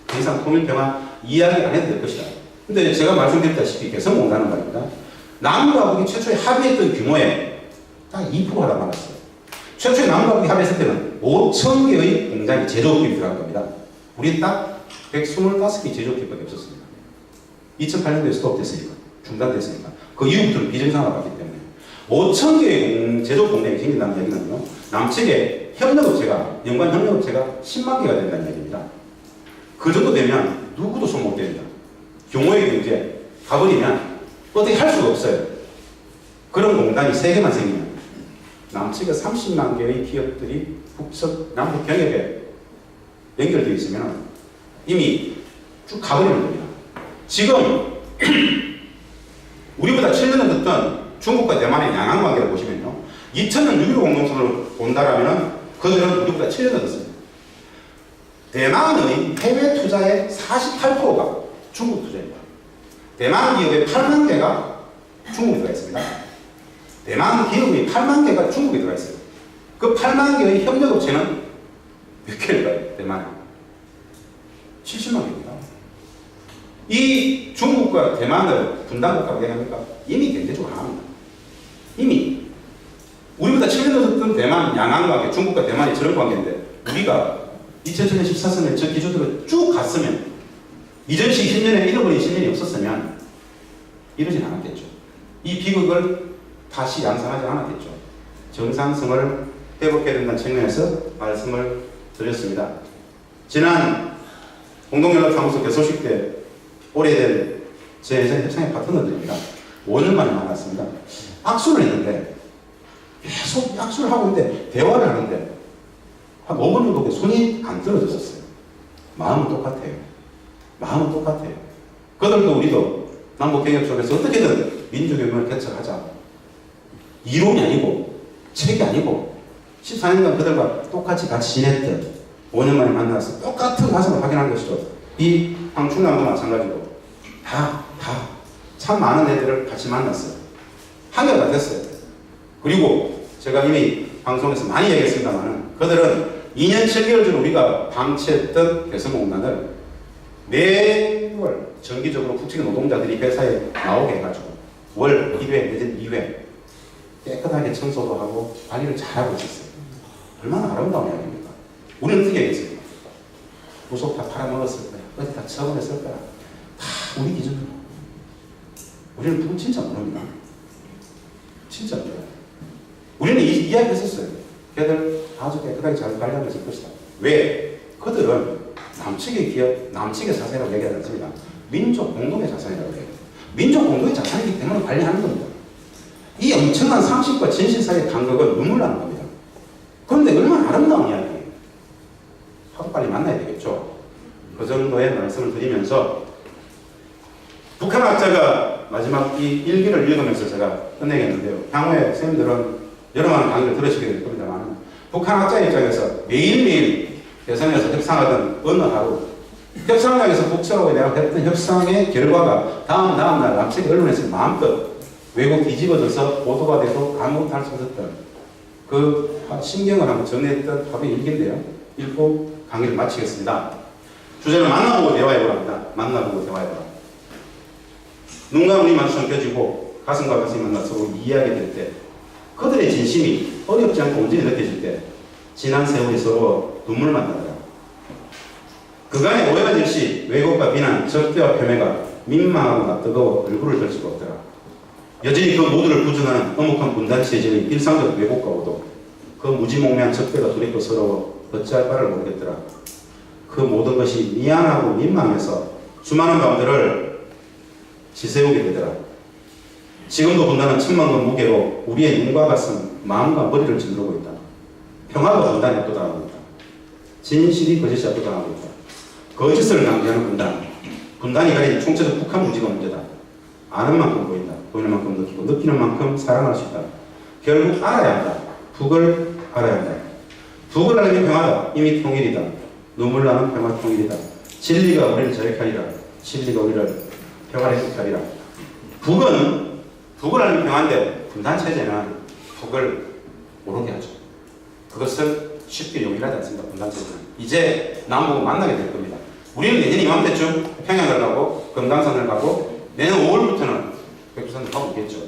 더 이상 통일 평화 이야기 안 해도 될 것이다. 근데 제가 말씀드렸다시피 개성공단은 말입니다. 남과 북이 최초에 합의했던 규모에 딱 2% 하다 말았어요. 최초에 남과 북이 합의했을 때는 5,000개의 공장이 제조업이 들어간 겁니다. 우리 딱 125개 제조업밖에 없었습니다. 2008년도에 스톱됐으니까, 중단됐으니까. 그 이후부터는 비정상화가 됐기 때문에. 5,000개의 제조업 공장이 생긴다는 얘기는요, 남측의 협력업체가, 연관 협력업체가 10만 개가 된다는 얘기입니다. 그 정도 되면 누구도 손 못 댑니다. 경호의 경제 가버리면 어떻게 할 수가 없어요. 그런 공단이 3개만 생기면 남측에 30만 개의 기업들이 북측 남북 경협에 연결되어 있으면 이미 쭉 가버리는 겁니다. 지금 우리보다 7년을 듣던 중국과 대만의 양안 관계를 보시면요. 2000년 6.15 공동선언을 본다라면 그들은 우리보다 7년을 듣습니다. 대만의 해외 투자의 48%가 중국 투자입니다. 대만 기업의 8만 개가 중국에 들어가 있습니다. 대만 기업의 8만 개가 중국에 들어가 있어요. 그 8만 개의 협력업체는 몇 개일까요? 대만에 70만 개입니다. 이 중국과 대만을 분단국가로 얘기합니까? 이미 경제적으로 강합니다. 이미 우리보다 7년을 듣던 대만 양안과 중국과 대만이 저런 관계인데 우리가 2007년 14선에 저 기조대로 쭉 갔으면 이전시 10년에 잃어버린 10년이 없었으면 이러진 않았겠죠. 이 비극을 다시 양상하지 않았겠죠. 정상성을 회복해야 된다는 측면에서 말씀을 드렸습니다. 지난 공동연합사무소 개소식 때 오래된 제 예전 협상의 파트너들입니다. 5년 만에 만났습니다. 악수를 했는데 계속 악수를 하고 있는데 대화를 하는데 한 5분 정도 손이 안 떨어졌었어요. 마음은 똑같아요. 마음은 똑같아요. 그들도 우리도 남북경협 속에서 어떻게든 민족의 운명을 개척하자. 이론이 아니고 책이 아니고 14년간 그들과 똑같이 같이 지냈던 5년 만에 만나서 똑같은 가슴을 확인한 것이죠. 이 황충남도 마찬가지고 참 많은 애들을 같이 만났어요. 한결 같았어요. 그리고 제가 이미 방송에서 많이 얘기했습니다만 그들은 2년 7개월 전 우리가 방치했던 개성공단을 매월 정기적으로 북측의 노동자들이 회사에 나오게 해가지고 월 1회 내지 2회 깨끗하게 청소도 하고 관리를 잘하고 있었어요. 얼마나 아름다운 이야기입니까? 우리는 어떻게 얘기했습니까? 부속 다 팔아먹었을 거야. 어디 다 처분했을 거야. 다 우리 기준으로. 우리는 그건 진짜 모릅니다. 진짜 몰라요. 우리는 이 이야기 했었어요. 걔들 아주 깨끗하게 잘 관리하고 있을 것이다. 왜? 그들은 남측의 기업, 남측의 자산이라고 얘기하지 않습니다. 민족 공동의 자산이라고 해요. 민족 공동의 자산이기 때문에 관리하는 겁니다. 이 엄청난 상식과 진실 사이의 간극은 눈물 나는 겁니다. 그런데 얼마나 아름다운 이야기예요. 하루 빨리 만나야 되겠죠. 그 정도의 말씀을 드리면서 북한학자가 마지막 이 일기를 읽으면서 제가 끝내겠는데요. 향후에 선생님들은 여러 많은 강의를 들으시게 될 겁니다만 북한학자의 입장에서 매일매일 대선에서 협상하던 어느 하루 협상장에서 북측하고 내가 했던 협상의 결과가 다음날 남측 언론에서 마음껏 외국 뒤집어져서 보도가 되고 아무것도 할 수 없었던 그 신경을 한번 전했던 하루의 일기인데요. 읽고 강의를 마치겠습니다. 주제는 만나보고 대화해보라 합니다. 만나보고 대화해보라. 눈과 눈이 마주쳐 껴지고 가슴과 가슴이 만나 서로 이해하게 될 때 그들의 진심이 어렵지 않고 온전히 느껴질 때 지난 세월이 서로 눈물을 만나더라. 그간의 오해가 질시 왜곡과 비난, 적대와 폄훼가 민망하고 뜨거워 얼굴을 들 수가 없더라. 여전히 그 모두를 부정하는 엄혹한 분단 체제의 일상적 왜곡과 오도 그 무지몽매한 적대가 두렵고 서러워 어찌할 바를 모르겠더라. 그 모든 것이 미안하고 민망해서 수많은 밤들을 지새우게 되더라. 지금도 분단은 천만건 무게로 우리의 눈과 가슴, 마음과 머리를 짓누르고 있다. 평화가 분단에 압도당하고 있다. 진실이 거짓이 압도당하고 있다. 거짓을 낭비하는 분단. 분단이 가진 총체적 북한 문제가 문제다. 아는 만큼 보인다. 보이는 만큼 느끼고 느끼는 만큼 사랑할 수 있다. 결국 알아야 한다. 북을 알아야 한다. 북을 알면 평화다. 이미 통일이다. 눈물 나는 평화 통일이다. 진리가 우리를 자유하리라. 진리가 우리를 평화를 행복하리라. 북을 알면 평화인데 분단체제는 북을 모르게 하죠. 그것을 쉽게 용인하지 않습니다. 분단체제는. 이제 남북을 만나게 될 겁니다. 우리는 내년 이맘때쯤 평양을 가고 금강산을 가고 내년 5월부터는 백두산을 가고 있겠죠.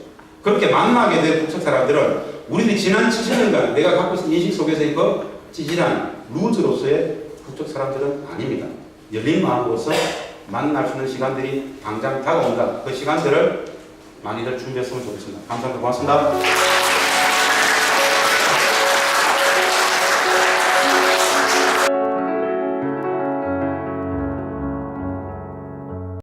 그렇게 만나게 될 북측 사람들은 우리들이 지난 70년간 내가 갖고 있는 인식 속에서의 그 찌질한 루즈로서의 북측 사람들은 아닙니다. 열린 마음으로서 만날 수 있는 시간들이 당장 다가온다. 그 시간들을 많이들 준비했으면 좋겠습니다. 감사합니다. 고맙습니다.